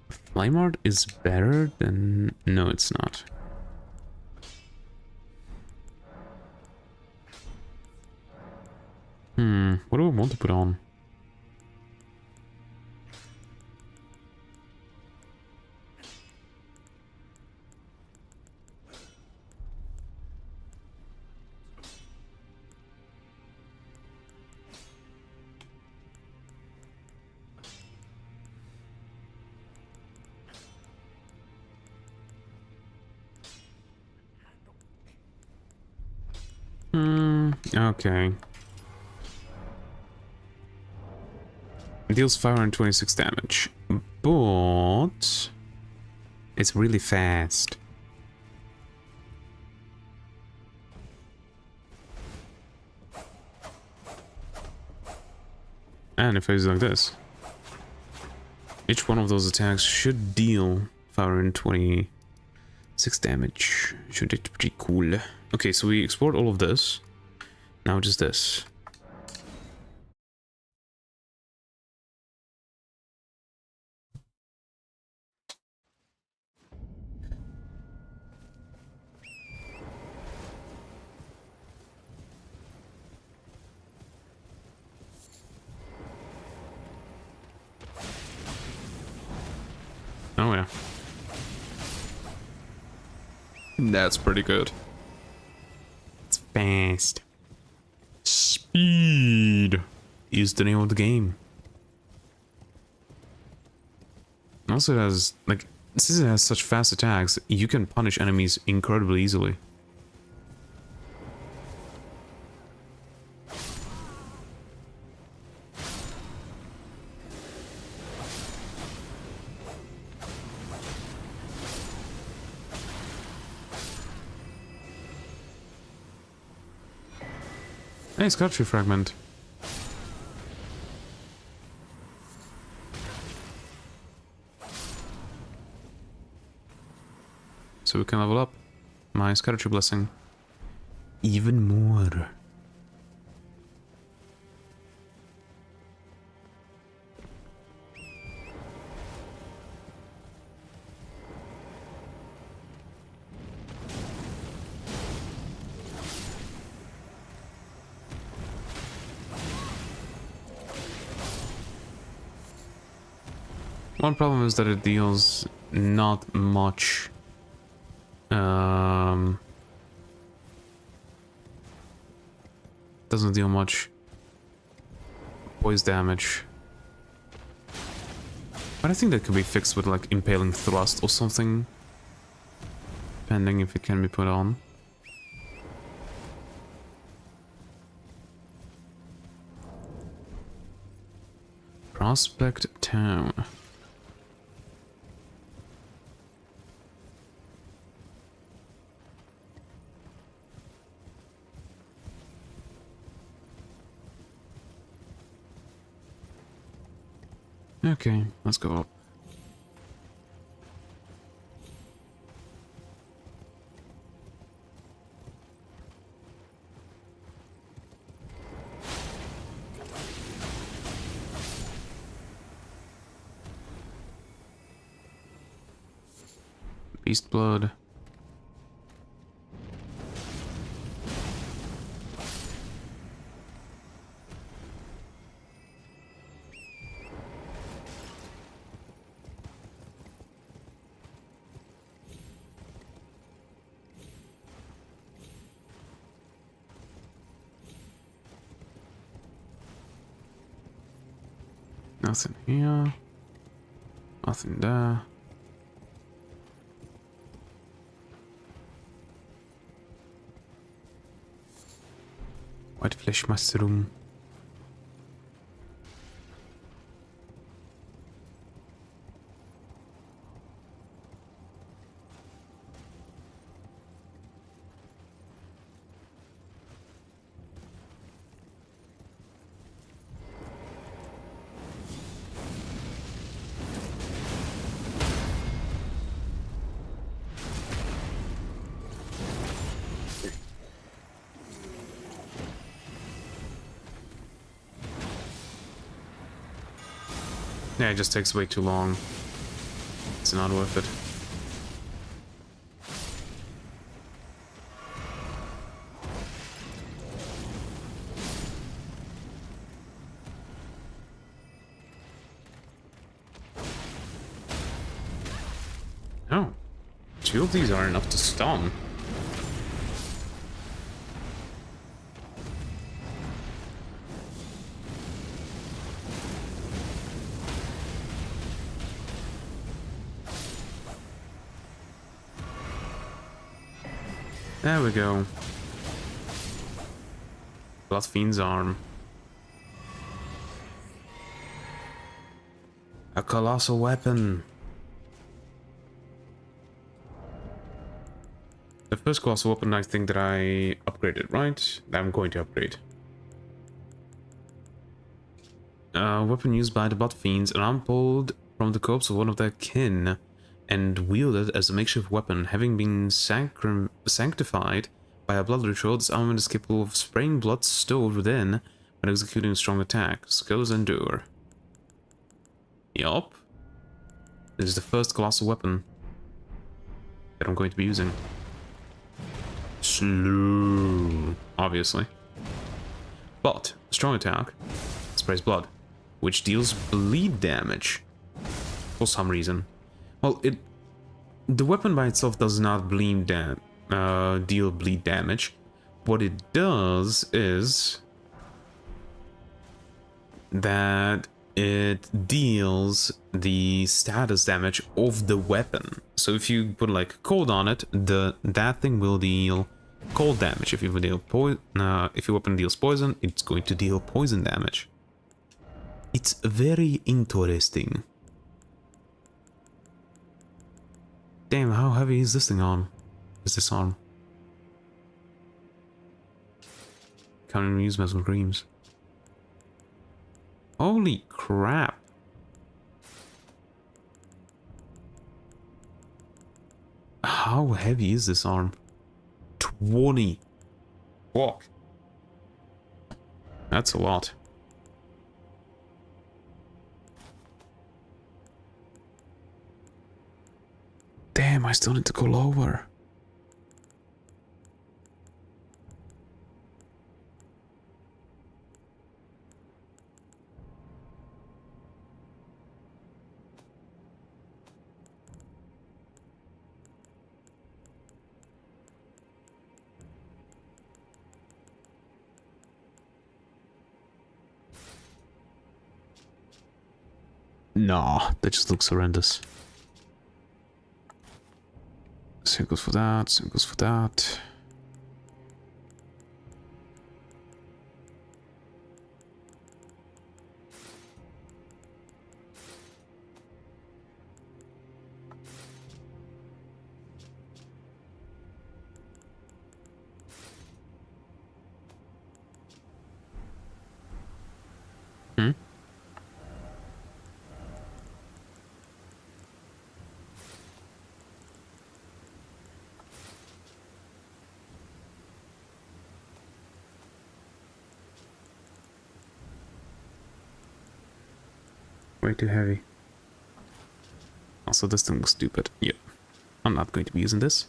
A: Flame Art is better than... No, it's not. What do I want to put on? Okay. It deals 526 damage, but it's really fast. And if I use it like this, each one of those attacks should deal 526 damage. Should be pretty cool. Okay, so we explored all of this. Now just this. Oh yeah. That's pretty good. It's fast. Speed is the name of the game. Also it has, like, since it has such fast attacks, you can punish enemies incredibly easily. Hey, Sculpture Fragment. So we can level up my Sculpture Blessing even more. One problem is that it deals not much. Doesn't deal much poise damage. But I think that could be fixed with like Impaling Thrust or something. Depending if it can be put on. Prospect Town. Okay, let's go up. Beast Blood. Nothing here. Nothing there. White flesh mushroom. Yeah, it just takes way too long. It's not worth it. Oh. 2 of these are enough to stun. There we go. Bloodfiend's arm. A colossal weapon. The first colossal weapon I think that I upgraded, right? That I'm going to upgrade. Weapon used by the Bloodfiends, an arm pulled from the corpse of one of their kin and wielded as a makeshift weapon. Having been sanctified by a blood ritual, this armament is capable of spraying blood stored within when executing a strong attack. Skills endure. Yup. This is the first colossal weapon that I'm going to be using. Slow, obviously. But strong attack sprays blood, which deals bleed damage for some reason. Well, the weapon by itself does not deal bleed damage. What it does is that it deals the status damage of the weapon. So if you put like cold on it, that thing will deal cold damage. If you deal if your weapon deals poison, it's going to deal poison damage. It's very interesting. Damn, how heavy is this thing on? Is this on? Can't even use metal creams. Holy crap. How heavy is this arm? 20. Walk. That's a lot. Damn, I still need to go lower. Nah, that just looks horrendous. Same goes for that, same goes for that. Hmm? Way too heavy. Also, this thing was stupid. Yep. I'm not going to be using this.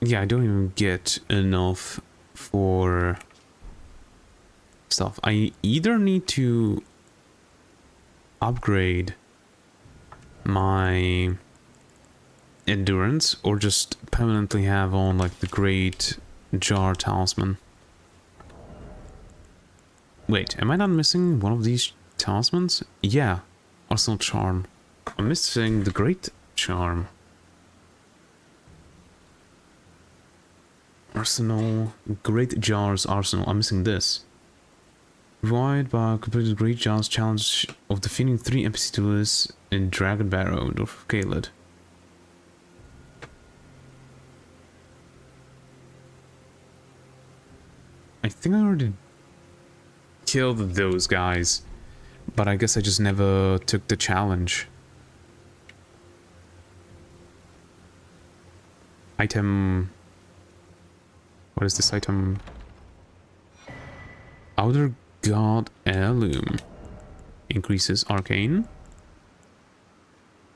A: Yeah, I don't even get enough for stuff. I either need to upgrade my endurance or just permanently have on like the Great Jar Talisman. Wait, am I not missing one of these talismans? Yeah, Arsenal Charm. I'm missing the Great Charm. Arsenal, Great Jars Arsenal. I'm missing this. Provide by completing Great Jars challenge of defeating 3 NPC duelists in Dragon Barrow, north of Caelid. I think I already killed those guys, but I guess I just never took the challenge. Item... What is this item? Outer God Heirloom. Increases Arcane.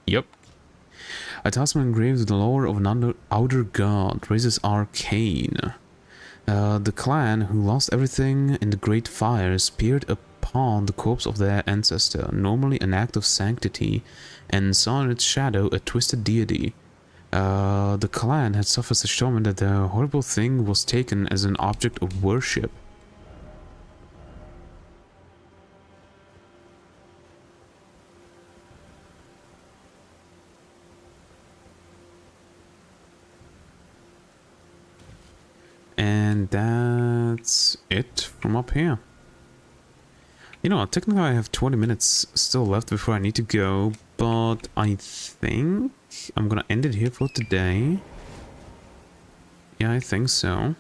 A: Yep. A talisman engraved with the lore of an outer god raises Arcane. The clan who lost everything in the Great Fire speared upon the corpse of their ancestor, normally an act of sanctity, and saw in its shadow a twisted deity. The clan had suffered such torment that the horrible thing was taken as an object of worship. And that's it from up here. You know, technically I have 20 minutes still left before I need to go, but I think I'm gonna end it here for today. Yeah, I think so.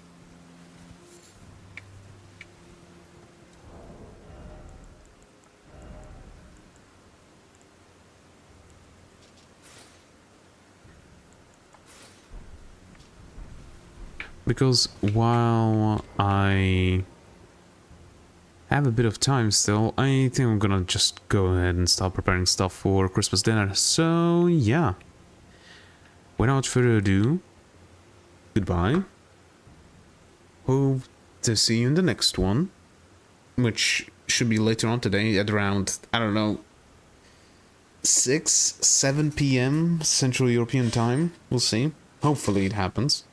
A: Because while I have a bit of time still, I think I'm gonna just go ahead and start preparing stuff for Christmas dinner. So yeah, without further ado, goodbye. Hope to see you in the next one, which should be later on today at around, I don't know, 7 p.m. Central European time. We'll see. Hopefully it happens.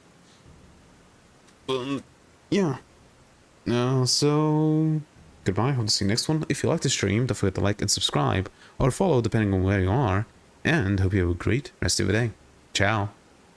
A: Yeah. So goodbye. Hope to see you next one. If you like the stream, don't forget to like and subscribe or follow depending on where you are. And hope you have a great rest of your day. Ciao.